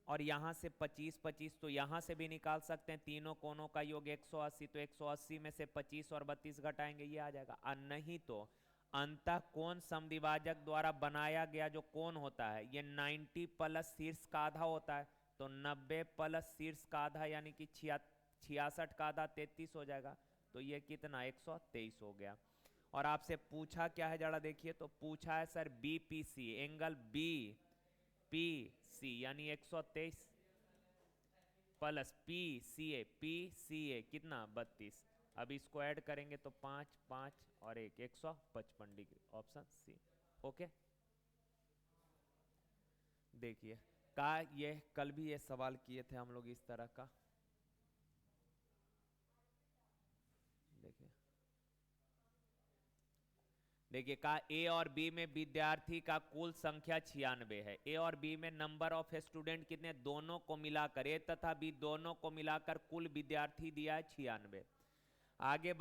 और यहाँ से 25 25 तो यहाँ से भी निकाल सकते हैं, तीनों कोणों का योग 180, तो 180 में से 25 और 32 घटाएंगे, ये आ जाएगा। और नहीं तो अंतः कोण समद्विभाजक द्वारा बनाया गया जो कोण होता है, ये 90 प्लस शीर्ष का आधा होता है, तो 90 प्लस शीर्ष का आधा यानी कि 66 का आधा 33 हो जाएगा, तो ये कितना 123 हो गया। और आपसे पूछा क्या है जरा देखिए, तो पूछा है सर BPC एंगल BPC यानी 123 प्लस PCA कितना 32। अब इसको ऐड करेंगे तो 5 5 और 1 155 डिग्री, ऑप्शन सी। ओके, देखिए का ये कल भी ये सवाल किए थे हम लोग इस तरह का। देखिए का A और B में विद्यार्थी का कुल संख्या 96 है। A और B में नंबर ऑफ स्टूडेंट कितने, दोनों को मिलाकर, A तथा B दोनों को मिलाकर कुल विद्यार्थी दिया है 96। आगे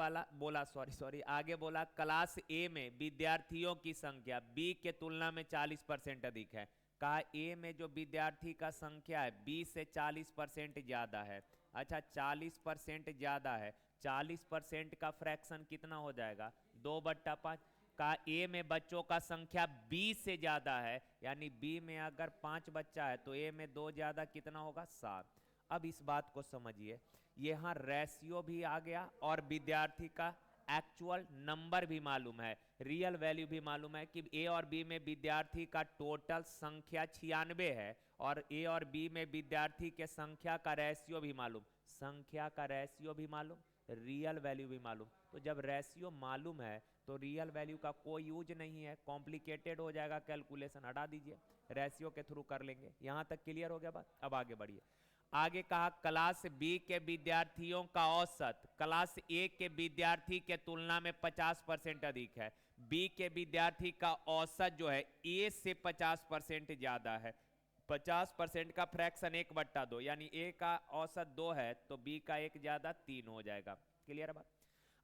आगे बोला क्लास A में विद्यार्थियों की संख्या B के तुलना में 40% अधिक है। कहा A में जो विद्यार्थी का संख्या है B से 40% ज्यादा है। अच्छा 40% ज्यादा है, 40% का फ्रैक्शन कितना हो जाएगा, 2/5। का A में बच्चों का संख्या B से ज्यादा है, यानी B में अगर 5 बच्चा है तो A में 2 ज्यादा कितना होगा, 7। अब इस बात को समझिए, यहाँ रेशियो भी आ गया और विद्यार्थी का एक्चुअल नंबर भी मालूम है, रियल वैल्यू भी मालूम है कि A और B में विद्यार्थी का टोटल संख्या 96 है, और A और B में विद्यार्थी के संख्या का रेशियो भी मालूम, संख्या का रेशियो भी मालूम, रियल वैल्यू भी मालूम। तो जब रेशियो मालूम है तो रियल वैल्यू का कोई यूज नहीं है, कॉम्प्लिकेटेड हो जाएगा कैलकुलेशन, हटा दीजिए, रेशियो के थ्रू कर लेंगे। यहां तक क्लियर हो गया बात। अब आगे बढ़िए। आगे कहा क्लास बी के विद्यार्थियों का औसत क्लास ए के विद्यार्थी के तुलना में 50% अधिक है, बी के विद्यार्थी का औसत जो है ए से 50% ज्यादा है। 50% का फ्रैक्शन 1/2, यानी ए का औसत 2 है तो बी का 1 ज्यादा 3 हो जाएगा। क्लियर है बात।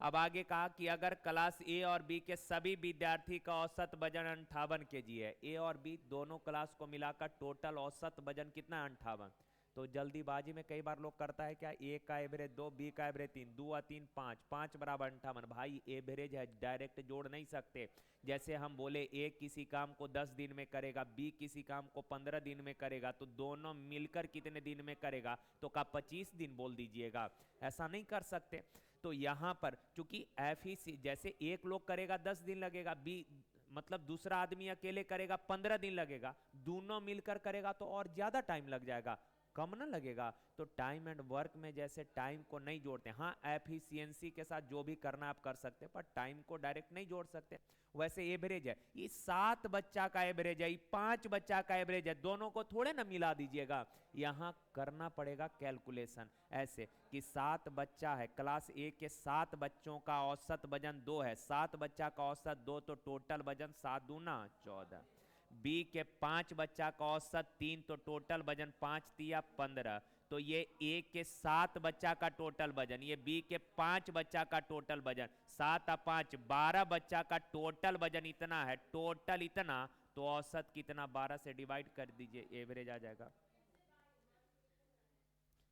अब आगे कहा कि अगर क्लास ए और बी के सभी विद्यार्थी का औसत वजन 58 kg है, ए और बी दोनों क्लास को मिलाकर टोटल औसत वजन कितना है 58। तो जल्दीबाजी में कई बार लोग करता है क्या, ए का एवरेज 2, बी का एवरेज 3, 2 और 3 5, 5 बराबर 58। भाई एवरेज है, डायरेक्ट जोड़ नहीं सकते। जैसे हम बोले ए किसी काम को 10 दिन में करेगा, बी किसी काम को 15 दिन में करेगा, तो दोनों मिलकर कितने दिन में करेगा, तो का 25 दिन बोल दीजिएगा। ऐसा नहीं कर सकते। तो यहां पर चूंकि एफ ही सी, जैसे एक लोग करेगा 10 दिन लगेगा, बी मतलब दूसरा आदमी अकेले करेगा 15 दिन लगेगा, दोनों मिलकर करेगा तो और ज्यादा टाइम लग जाएगा, कम ना लगेगा। तो टाइम एंड वर्क में जैसे टाइम को नहीं जोड़ते, हाँ एफिशिएंसी के साथ जो भी करना आप कर सकते, पर टाइम को डायरेक्ट नहीं जोड़ सकते। वैसे एवरेज है, ये 7 बच्चा का एवरेज है, ये 5 बच्चा का एवरेज है, दोनों को थोड़े ना मिला दीजिएगा। यहां करना पड़ेगा कैलकुलेशन ऐसे कि 7 बच्चा है, क्लास ए के 7 बच्चों का औसत वजन 2 है, 7 बच्चा का औसत 2 तो टोटल वजन 7 दूना 14। बी के 5 बच्चा का औसत 3 तो टोटल वजन 5 तिया 15। तो ये ए के 7 बच्चा का टोटल वजन, ये बी के 5 बच्चा का टोटल वजन, 7 और 5 12 बच्चा का टोटल वजन इतना है, टोटल इतना, तो औसत कितना 12 से डिवाइड कर दीजिए, एवरेज आ जाएगा।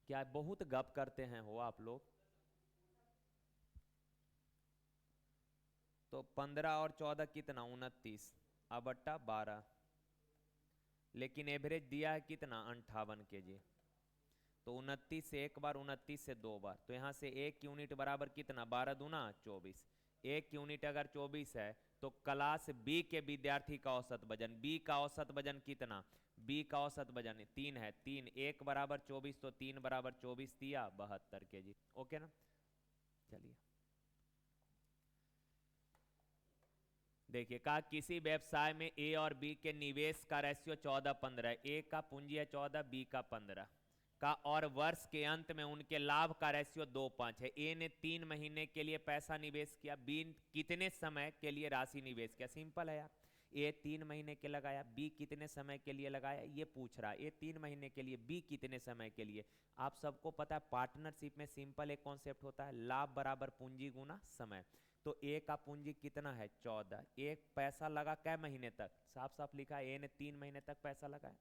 क्या बहुत गप करते हैं हो आप लोग। तो 15 और 14 कितना 29 अब बट्टा 12, लेकिन एवरेज दिया है कितना 58 kg। तो 29 से एक बार, 29 से 2 बार, तो यहां से 1 यूनिट बराबर कितना 12 दूना 24। 1 यूनिट अगर 24 है तो क्लास बी के विद्यार्थी का औसत वजन, बी का औसत वजन कितना, बी का औसत वजन 3 है, 3 1 बराबर 24, तो 3 बराबर 24 दिया 72 kg। ओके ना। चलिए देखिए, कहा किसी व्यवसाय में ए और बी के निवेश का रेशियो 14-15, ए का पूंजी है 14, बी का 15 का, और वर्ष के अंत में उनके लाभ का रेशियो 2-5 है। ए ने 3 महीने के लिए पैसा निवेश किया, बी कितने समय के लिए राशि निवेश किया। सिंपल है यार, ए 3 महीने के लगाया, बी कितने समय के लिए लगाया, ये पूछ रहा है। ए 3 महीने के लिए, बी कितने समय के लिए। आप सबको पता है पार्टनरशिप में सिंपल एक कॉन्सेप्ट होता है, लाभ बराबर पूंजी गुना समय। तो ए का पूंजी कितना है 14, एक पैसा लगा कै महीने तक, साफ साफ लिखा है, ए ने 3 महीने तक पैसा लगाया,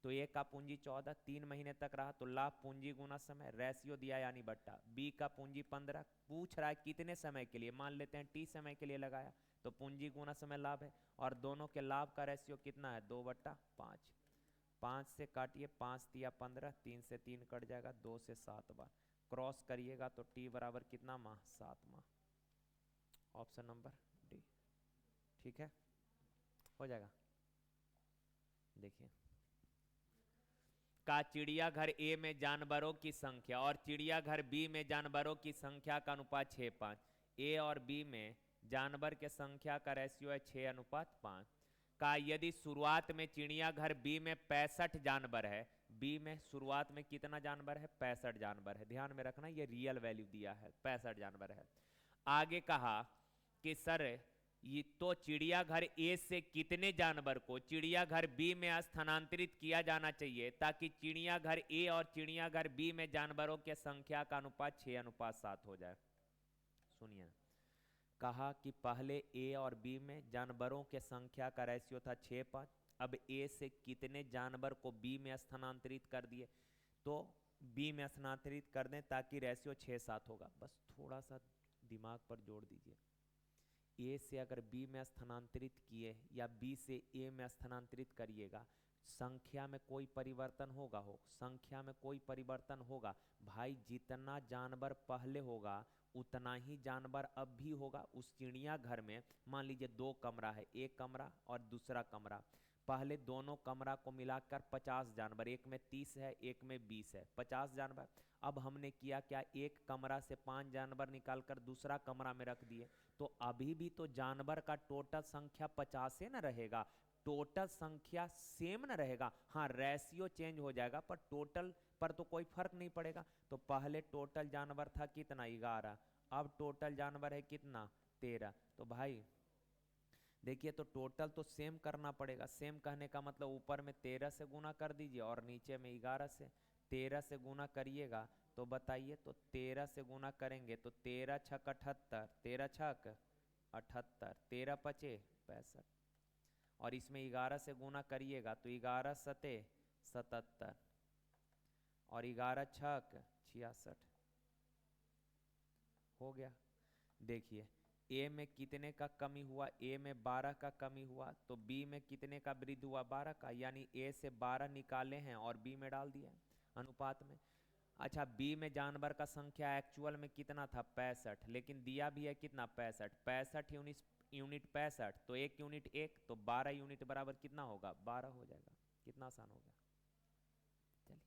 तो ए का पूंजी 14 3 महीने तक रहा, तो लाभ पूंजी गुना समय, रेशियो दिया यानी बट्टा। बी का पूंजी 15, पूछ रहा है कितने समय के लिए, मान लेते हैं टी समय के लिए लगाया, तो पूंजी गुना समय लाभ है, और दोनों के लाभ का रेशियो कितना है 2/5। 5 से काटिए, 5 तिया 15, 3 से 3 कट जाएगा, 2 से 7 बार क्रॉस करिएगा तो टी बराबर कितना माह 7 माह। ऑप्शन नंबर डी ठीक है, हो जाएगा। देखिए, का चिड़ियाघर ए में जानवरों की संख्या और चिड़ियाघर बी में जानवरों की संख्या का अनुपात 6:5, ए और बी में जानवर के संख्या का रेशियो है 6:5। का यदि शुरुआत में चिड़ियाघर बी में 65 जानवर है, बी में शुरुआत में कितना जानवर है 65 जानवर है, ध्यान में रखना ये रियल वैल्यू दिया है 65 जानवर है। आगे कहा कि सर ये तो चिड़ियाघर ए से कितने जानवर को चिड़ियाघर बी में स्थानांतरित किया जाना चाहिए ताकि चिड़ियाघर ए और चिड़ियाघर बी में जानवरों के संख्या का अनुपात 6:7 हो जाए। सुनिए, कहा कि पहले ए और बी में जानवरों के संख्या का रेशियो था 6:5, अब ए से कितने जानवर को बी में स्थानांतरित कर दिए, तो बी में स्थानांतरित कर दें ताकि रेशियो 6:7 होगा। बस थोड़ा सा दिमाग पर जोड़ दीजिए, ए से अगर बी में स्थानांतरित किए या बी से ए में स्थानांतरित करिएगा, संख्या में कोई परिवर्तन होगा, संख्या में कोई परिवर्तन होगा भाई, जितना जानवर पहले होगा उतना ही जानवर अब भी होगा। उस चिड़ियाघर में मान लीजिए 2 कमरा है, एक कमरा और दूसरा कमरा, पहले दोनों कमरा को मिलाकर 50 जानवर, एक में 30 है एक में 20 है, 50 जानवर। अब हमने किया क्या, एक कमरा से 5 जानवर निकालकर दूसरा कमरा में रख दिए, तो अभी भी तो जानवर का टोटल संख्या 50 ही न रहेगा, टोटल संख्या सेम न रहेगा। हाँ रेशियो चेंज हो जाएगा पर टोटल पर तो कोई फर्क नहीं पड़ेगा। तो पहले टोटल जानवर था कितना 11, अब टोटल जानवर है कितना 13। तो भाई देखिए तो टोटल तो सेम करना पड़ेगा, सेम कहने का मतलब ऊपर में 13 से गुना कर दीजिए और नीचे में 11 से। 13 से गुना करिएगा तो बताइए, तो 13 से गुना करेंगे तो 13 छक 78, 13 छक 78, 13 पचे 65, और इसमें 11 से गुना करिएगा तो 11 सते 77 और 11 छक 66 हो गया। देखिए ए में कितने का कमी हुआ, ए में 12 का कमी हुआ, तो बी में कितने का वृद्धि हुआ 12 का, यानी ए से 12 निकाले हैं और बी में डाल दिया अनुपात में। अच्छा बी में जानवर का संख्या एक्चुअल में कितना था 65, लेकिन दिया भी है कितना 65, 65 यूनिट 65, तो 1 यूनिट 1, तो 12 यूनिट बराबर कितना होगा 12 हो जाएगा। कितना आसान हो गया। चलिए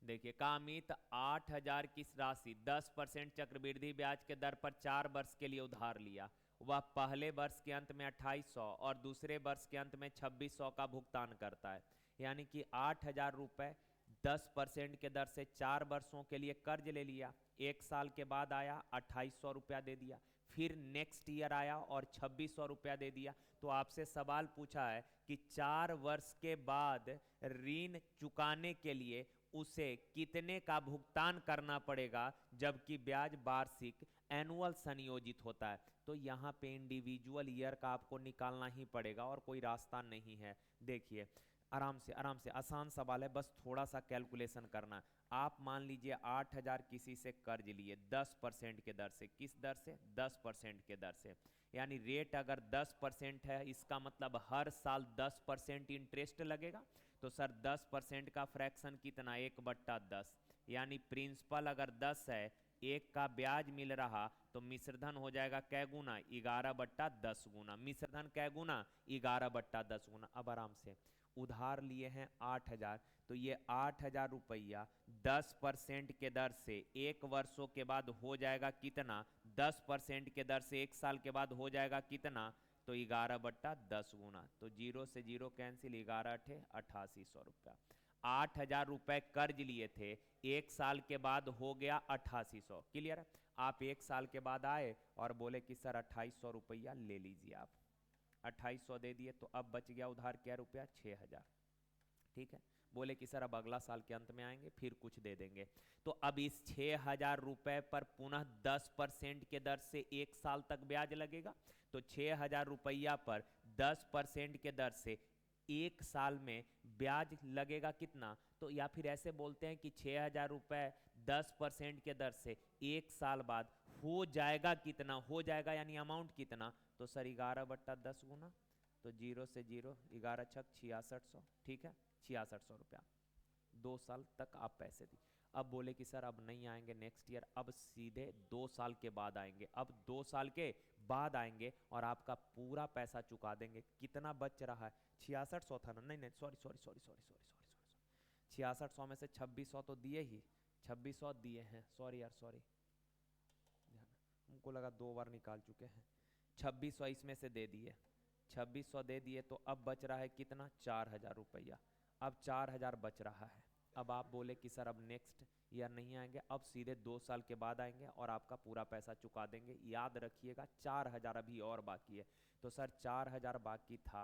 देखिए कामित 8000 की राशि 10% चक्रवृद्धि ब्याज के दर पर 4 वर्ष के लिए उधार लिया। वह पहले वर्ष के अंत में 2800 और दूसरे वर्ष के अंत में 2600 का भुगतान करता है। यानी कि 8000 रुपये 10% के दर से 4 वर्षों के लिए कर्ज ले लिया, एक साल के बाद आया 2800 रुपया दे दिया, फिर नेक्स्ट ईयर आया और 2600 रुपया दे दिया। तो आपसे सवाल पूछा है कि 4 वर्ष के बाद ऋण चुकाने के लिए उसे कितने का भुगतान करना पड़ेगा, जबकि ब्याज वार्षिक एनुअल संयोजित होता है। तो यहाँ पे इंडिविजुअल ईयर का आपको निकालना ही पड़ेगा और कोई रास्ता नहीं है। देखिए आराम से आसान सवाल है, बस थोड़ा सा कैलकुलेशन करना। आप मान लीजिए 8000 किसी से कर्ज लिए 10% के दर से, किस दर से 10% के दर से, यानी रेट अगर 10% है इसका मतलब हर साल 10% इंटरेस्ट लगेगा। तो सर 10% का फ्रैक्शन कितना 1/10, यानी प्रिंसिपल अगर 10 है, एक का ब्याज मिल रहा तो मिश्रधन हो जाएगा कै गुना 11/10 गुना, मिश्रधन कै गुना 11/10 गुना। अब आराम से उधार लिए हैं 8000, तो ये 8000 रुपया 10% के दर से एक वर्षों के बाद हो जाएगा कितना, 10% के दर से एक साल के बाद हो जाएगा कितना, तो 11/10 गुना। तो 0 से 0 कैंसिल, 11 अठे 8800 रुपया। 8000 रुपये कर्ज लिए थे, एक साल के बाद हो गया 8800। क्लियर है। आप एक साल के बाद आए और बोले कि सर 2800 रुपया ले लीजिए, आप 2800 दे दिए, तो अब बच गया उधार क्या रुपया 6000। ठीक है, बोले कि सर अब अगला साल के अंत में आएंगे फिर कुछ दे देंगे। तो अब इस 6000 रुपए पर पुनः 10% के दर से एक साल तक ब्याज लगेगा। तो 6000 रुपया पर 10% के दर से एक साल में ब्याज लगेगा कितना, तो या फिर ऐसे बोलते हैं कि 6000 रुपये 10% के दर से एक साल बाद हो जाएगा कितना, हो जाएगा यानी अमाउंट कितना, तो सर 11/10 गुना, तो 0 से 0, 11 छक 6600। ठीक है 6600 रुपया 2 साल तक आप पैसे दी। अब बोले कि सर अब नहीं आएंगे नेक्स्ट ईयर, अब सीधे 2 साल के बाद आएंगे, अब 2 साल के बाद आएंगे और आपका पूरा पैसा चुका देंगे। कितना बच रहा है 6600 था ना, नहीं सॉरी 6600 में से 2600 तो दिए ही, 2600 दिए हैं, सॉरी यार सॉरी, हमको लगा 2 बार निकाल चुके हैं। 2600 इसमें से दे दिए, 2600 दे दिए, तो अब बच रहा है कितना 4000 रुपया। अब 4000 बच रहा है। अब आप बोले कि सर अब नेक्स्ट ईयर नहीं आएंगे, अब सीधे 2 साल के बाद आएंगे और आपका पूरा पैसा चुका देंगे। याद रखिएगा 4000 अभी और बाकी है। तो सर 4000 बाकी था,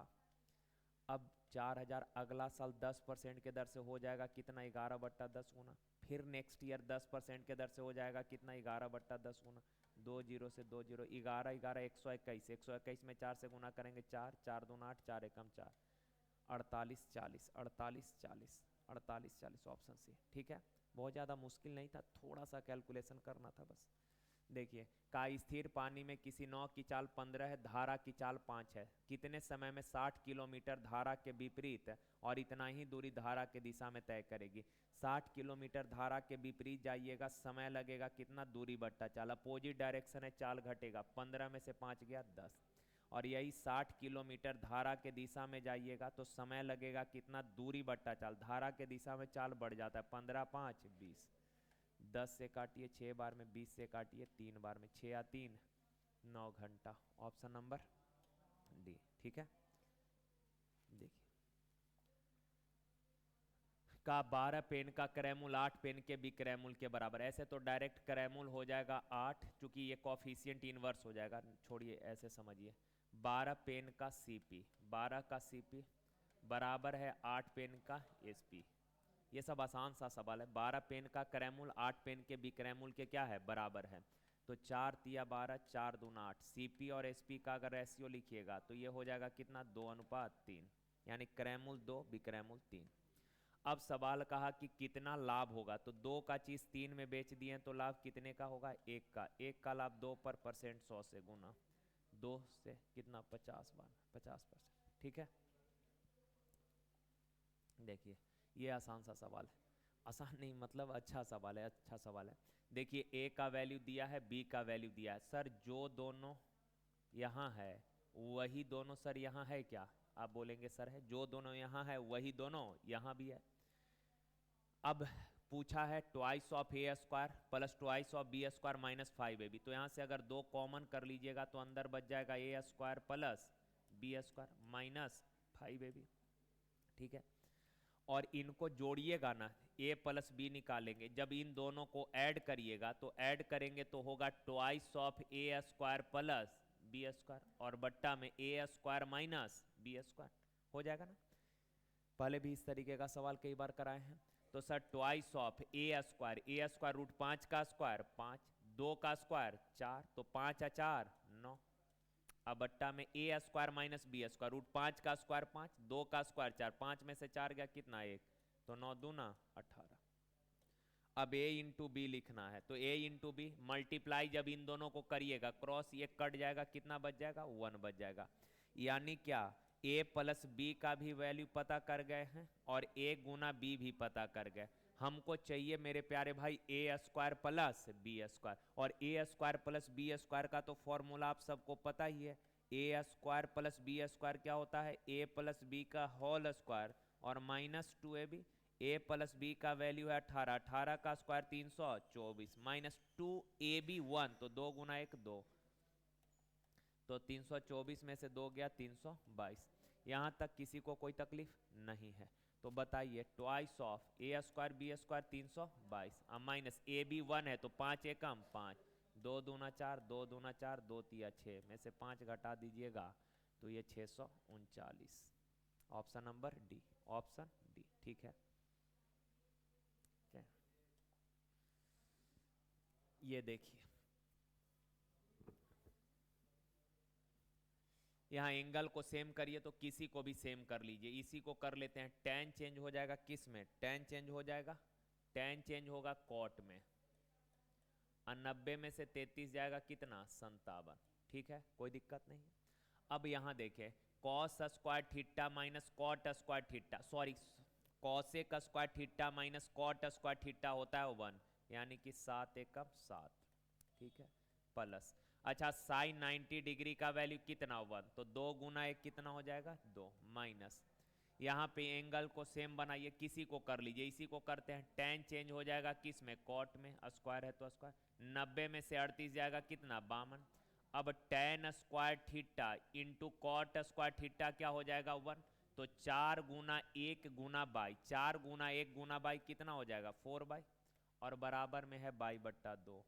अब 4000 अगला साल 10% के दर से हो जाएगा कितना 11/10 गुना, फिर नेक्स्ट ईयर 10% के दर से हो जाएगा कितना 11/10 गुना, 2 0 से 2 0, 11 11 121, 121 में 4 से गुना करेंगे 4 4 2 8, 4 एकम 4, 48 40, 48 40, 48 40 ऑप्शन सी। ठीक है बहुत ज़्यादा मुश्किल नहीं था, थोड़ा सा कैलकुलेशन करना था बस। देखिए, का स्थिर पानी में किसी नाव की चाल 15 है, धारा की चाल 5 है, कितने समय में 60 किलोमीटर धारा के विपरीत और इतना ही दूरी धारा के दिशा में तय करेगी। 60 किलोमीटर धारा के विपरीत जाइएगा, समय लगेगा कितना, दूरी बट्टा चाल, अपोजिट डायरेक्शन है, चाल घटेगा, 15 में से 5 गया 10। और यही 60 किलोमीटर धारा के दिशा में जाइएगा तो समय लगेगा कितना, दूरी बट्टा चाल, धारा के दिशा में चाल बढ़ जाता है, 15 5 20, 10 से काटिए 6 बार में, 20 से काटिए 3 बार में, 6 या 3 9 घंटा। ऑप्शन नंबर डी, ठीक है। देखिए, का 12 पेन का क्रयमूल 8 पेन के विक्रयमूल के बराबर। ऐसे तो डायरेक्ट क्रयमूल हो जाएगा 8, चूंकि ये कॉफिशिएंट इनवर्स हो जाएगा, छोड़िए ऐसे समझिए। 12 पेन का सीपी, 12 का सीपी बराबर है 8 पेन का एसपी। ये सब आसान सा सवाल है। 12 पेन का क्रयमूल 8 पेन के विक्रयमूल के क्या है, बराबर है। तो 4 तिया 12, 4 दूना 8। सीपी और एसपी का अगर रेशियो लिखिएगा तो ये हो जाएगा कितना, 2:3, यानी क्रयमूल 2 विक्रयमूल 3। अब सवाल कहा कि कितना लाभ होगा, तो 2 का चीज 3 में बेच दिए तो लाभ कितने का होगा, 1 का। 1 का लाभ 2 पर परसेंट, 100 से गुना 2 से कितना, 50 बार 50%, ठीक है। देखिए, ये आसान सा सवाल है, आसान नहीं मतलब अच्छा सवाल है, अच्छा सवाल है। देखिए, ए का वैल्यू दिया है, बी का वैल्यू दिया है। सर जो दोनों यहाँ है वही दोनों सर यहाँ है क्या, आप बोलेंगे सर है। जो दोनों यहाँ है वही दोनों यहाँ भी है। अब पूछा है twice of A square plus twice of B square minus 5ab। तो यहाँ से अगर 2 कॉमन कर लीजिएगा तो अंदर बच जाएगा A square plus B square minus 5ab, ठीक है। और इनको जोड़िएगा ना, a प्लस बी निकालेंगे, जब इन दोनों को ऐड करिएगा तो ऐड करेंगे तो होगा twice of A square plus B square, और बट्टा में A square minus B square हो जाएगा ना। पहले भी इस तरीके का सवाल कई बार कराए हैं। तो sir twice of A square root 5 का स्क्वायर 5, 2 का स्क्वायर 4, तो 5 या 4 9। अब बट्टा में A square minus B square, root 5 का स्क्वायर 5, 2 का स्क्वायर 4, 5 में से 4 गया कितना, 1, तो 9 दूना 18। अब a इंटू बी लिखना है, तो a इंटू बी मल्टीप्लाई जब इन दोनों को करिएगा, क्रॉस ये कट जाएगा, कितना बच जाएगा, 1 बच जाएगा। यानी क्या, a प्लस बी का भी वैल्यू पता कर गए हैं और a गुना b भी पता कर गए। हमको चाहिए मेरे प्यारे भाई ए स्क्वायर प्लस बी स्क्वायर, और ए स्क्वायर प्लस बी स्क्वायर का तो फॉर्मूला आप सबको पता ही है। ए स्क्वायर प्लस बी स्क्वायर क्या होता है, ए प्लस बी का होल स्क्वायर और माइनस 2ab। ए प्लस बी का वैल्यू है 18, 18 का स्क्वायर 324 माइनस 2ab 1, तो 2 गुना 1 2, तो 324 में से 2 गया 322। यहां तक किसी को कोई तकलीफ नहीं है। तो बताइए twice of A square B square 322, अब माइनस ए बी 1 है तो 5 एकम 5, 2 दूना 4, 2 दूना 4, 2 तिया 6 में से 5 घटा दीजिएगा तो ये 639। Option number D, option D, ठीक है। ये देखिए, यहाँ एंगल को सेम करिए तो किसी को भी सेम कर लीजिए। इसी को कर लेते हैं, tan चेंज हो जाएगा किस में, tan चेंज हो जाएगा, tan चेंज होगा कॉट में, और 90 में से 33 जाएगा कितना, 57, ठीक है, कोई दिक्कत नहीं है। अब यहाँ देखें, cos square theta minus cot square theta, sorry cosec square theta minus cot square theta होता है 1, यानी कि 7 एकम 7, ठीक है, प्लस अच्छा साइन 90 डिग्री का वैल्यू कितना 1, तो 2 गुना 1 कितना हो जाएगा 2, माइनस यहाँ पे एंगल को सेम बनाइए, किसी को कर लीजिए, इसी को करते हैं। tan चेंज हो जाएगा किस में, कॉट में, स्क्वायर है तो स्क्वायर, 90 में से 38 जाएगा कितना 52। अब tan square theta into cot square theta क्या हो जाएगा 1, तो 4 गुना 1 गुना बाई, 4 गुना 1 गुना बाई कितना हो जाएगा 4 बाई, और बराबर में है बाई बट्टा 2।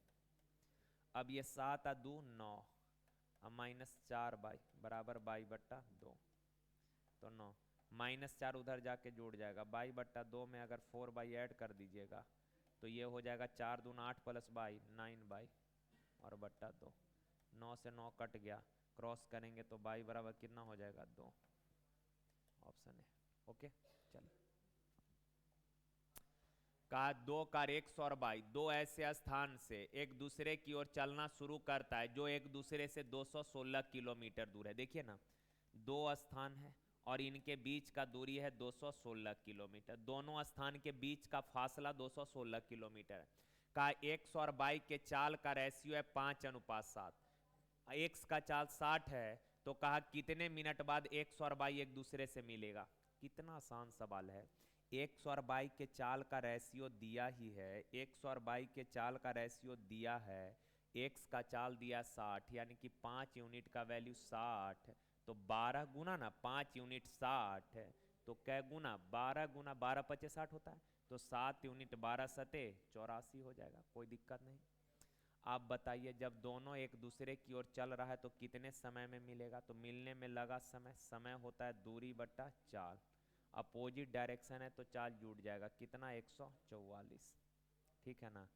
अब ये 7 आ 2 9, अब माइनस 4 बाई बराबर बाई बट्टा 2, तो 9 माइनस 4 उधर जाके जुड़ जाएगा, बाई बट्टा 2 में अगर 4 बाई ऐड कर दीजिएगा तो ये हो जाएगा 4 दूना 8 प्लस बाई 9 बाई और बट्टा 2, 9 से 9 कट गया, क्रॉस करेंगे तो बाई बराबर कितना हो जाएगा 2, ऑप्शन है। ओके, चलिए कहा दो कार एक्स और वाई दो ऐसे स्थान से एक दूसरे की ओर चलना शुरू करता है जो एक दूसरे से 216 किलोमीटर दूर है। देखिए ना, दो स्थान है और इनके बीच का दूरी है 216 किलोमीटर। दोनों स्थान के बीच का फासला 216 किलोमीटर है। कहा एक्स और वाई के चाल का रेशियो है 5:7। एक्स का चाल 60 है तो कहा कितने मिनट बाद एक्स और वाई एक दूसरे से मिलेगा। कितना आसान सवाल है। एक्स और वाई के चाल का रेशियो दिया ही है, एक्स और वाई के चाल का रेशियो दिया है। एक्स का चाल दिया 60 यानी कि 5 यूनिट का वैल्यू 60, तो 12 गुना ना 5 यूनिट 60, तो कै गुना 12 गुना 12 पचे 60 होता है, तो 7 यूनिट 12 सते 84 हो जाएगा। कोई दिक्कत नहीं। आप बताइए जब दोनों एक दूसरे की ओर चल रहा है तो कितने समय में मिलेगा। तो मिलने में लगा समय, समय होता है दूरी बट्टा चाल, अपोजिट डायरेक्शन है तो चाल जुड़ जाएगा। कितना 144, ठीक है ना।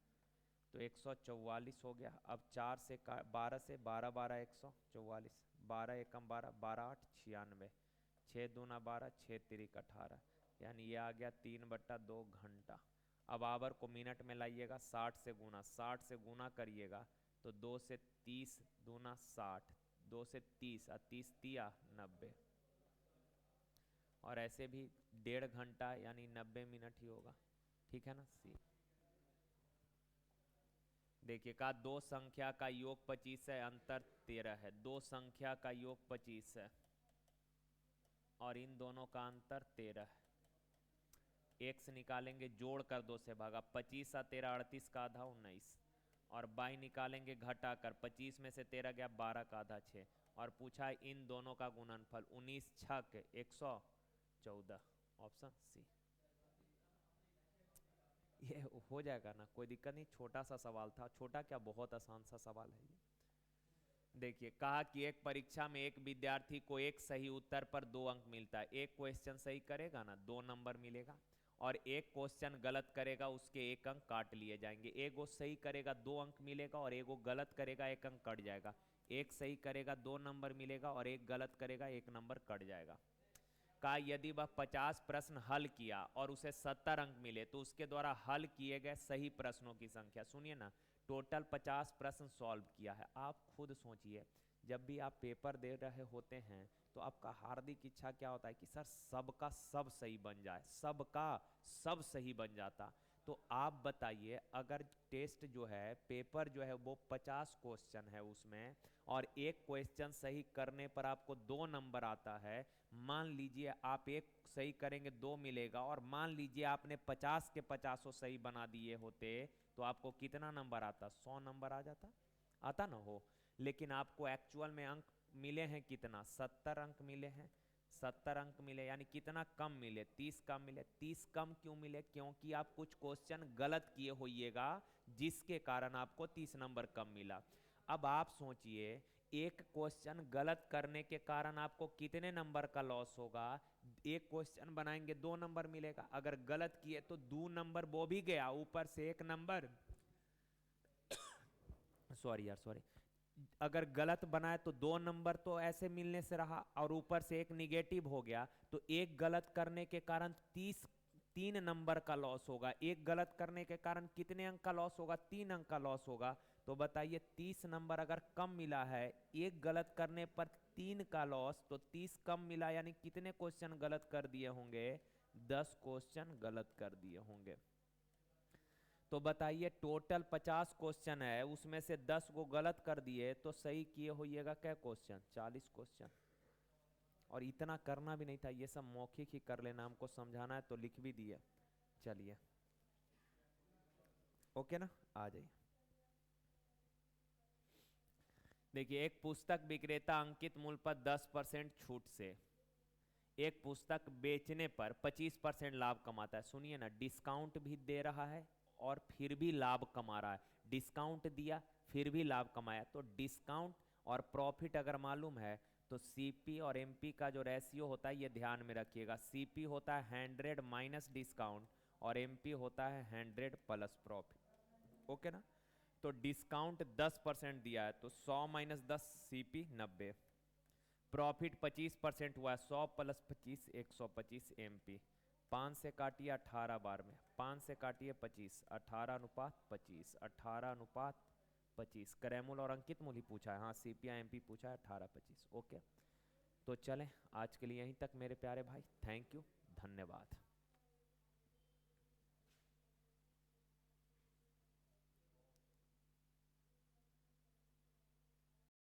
तो 144 हो गया। अब 4 से 12 से 12 12 144, 12 एकम 12, 12 8 96, 6 दूना 12, 6 तिरिक 18, यानी ये आ गया 3/2 घंटा। अब आवर को मिनट में लाइएगा, 60 से गुना, 60 से गुना करिएगा तो 2 से 30 दूना 60, 2 से 30 और 30 तिया 90, और ऐसे भी 1.5 घंटा यानी 90 मिनट ही होगा। ठीक है ना। सी देखिए कहा दो संख्या का योग 25 है, अंतर 13 है। दो संख्या का योग 25 है और इन दोनों का अंतर 13 है। एक्स निकालेंगे, जोड़ कर 2 से भागा, 25 और 13 38 का आधा 19, और बाई निकालेंगे घटाकर, 25 में से 13 गया 12 का आधा 6, और पूछा इन दोनों का गुणनफल 19 छक 114, ऑप्शन सी। ये हो जाएगा ना, कोई दिक्कत नहीं। छोटा सा सवाल था, छोटा क्या बहुत आसान सा सवाल है ये। देखिए कहा कि एक परीक्षा में एक विद्यार्थी को एक सही उत्तर पर 2 अंक मिलता है। एक क्वेश्चन सही करेगा ना 2 नंबर मिलेगा, और एक क्वेश्चन गलत करेगा उसके 1 अंक काट लिए जाएंगे। एक वो सही करेगा 2 अंक मिलेगा और एक वो गलत करेगा 1 अंक कट जाएगा। एक सही करेगा 2 नंबर मिलेगा और एक गलत करेगा 1 नंबर कट जाएगा। कहा यदि वह 50 प्रश्न हल किया और उसे 70 अंक मिले तो उसके द्वारा हल किए गए सही प्रश्नों की संख्या। सुनिए ना, टोटल 50 प्रश्न सॉल्व किया है। आप खुद सोचिए, जब भी आप पेपर दे रहे होते हैं तो आपका हार्दिक इच्छा क्या होता है कि सर सबका सब सही बन जाए, सबका सब सही बन जाता। तो आप बताइए, अगर टेस्ट जो है, पेपर जो है वो 50 क्वेश्चन है उसमें, और एक क्वेश्चन सही करने पर आपको 2 नंबर आता है। मान लीजिए आप एक सही करेंगे 2 मिलेगा, और मान लीजिए आपने 50 के 50 सही बना दिए होते तो आपको कितना नंबर आता? 100 नंबर आ जाता, आता ना हो। लेकिन आपको एक्चुअल में अंक मिले हैं कितना? 70 अंक मिले हैं। 70 अंक मिले यानी कितना कम मिले? 30 कम मिले। 30 कम क्यों मिले? क्योंकि आप कुछ क्वेश्चन गलत किए होइएगा जिसके कारण आपको 30 नंबर कम मिला। अब आप सोचिए, एक क्वेश्चन गलत करने के कारण आपको कितने नंबर का लॉस होगा? एक क्वेश्चन बनाएंगे 2 नंबर मिलेगा, अगर गलत किए तो 2 नंबर वो भी गया, ऊपर से 1 नंबर सॉरी यार सॉरी, अगर गलत बनाए तो 2 नंबर तो ऐसे मिलने से रहा, और ऊपर से 1 निगेटिव हो गया, तो एक गलत करने के कारण 3 नंबर का लॉस होगा। एक गलत करने के कारण कितने अंक का लॉस होगा? 3 अंक का लॉस होगा। तो बताइए 30 नंबर अगर कम मिला है, एक गलत करने पर 3 का लॉस, तो 30 कम मिला यानी कितने क्वेश्चन गलत कर दिए होंगे? 10 क्वेश्चन गलत कर दिए होंगे। तो बताइए टोटल 50 क्वेश्चन है, उसमें से 10 को गलत कर दिए तो सही किए होइएगा क्या क्वेश्चन? 40 क्वेश्चन। और इतना करना भी नहीं था, ये सब मौखिक ही कर लेना, हमको समझाना है तो लिख भी दिए। चलिए ओके ना, आ जाइए। देखिए एक पुस्तक विक्रेता अंकित मूल्य पर 10% छूट से एक पुस्तक बेचने पर 25% लाभ कमाता है। सुनिए ना, डिस्काउंट भी दे रहा है और फिर भी लाभ कमा रहा है। डिस्काउंट दिया फिर भी लाभ कमाया, तो डिस्काउंट और प्रॉफिट अगर मालूम है तो सीपी और एमपी का जो रेशियो होता है ये ध्यान में रखिएगा। सीपी होता है 100 माइनस डिस्काउंट और एमपी होता है 100 प्लस प्रॉफिट। ओके ना। तो डिस्काउंट 10% दिया है तो 100 माइनस 10 सीपी 90, प्रॉफिट 25% हुआ है, 100 प्लस 25 125 एमपी, 5 से काटिए 18 बार में 5 से काटिए 25, 18:25, 18:25। करेमुल और अंकित मूल ही पूछा है, हाँ सीपीआई एमपी पूछा है 18:25। ओके, तो चलें आज के लिए यहीं तक मेरे प्यारे भाई। थैंक यू, धन्यवाद।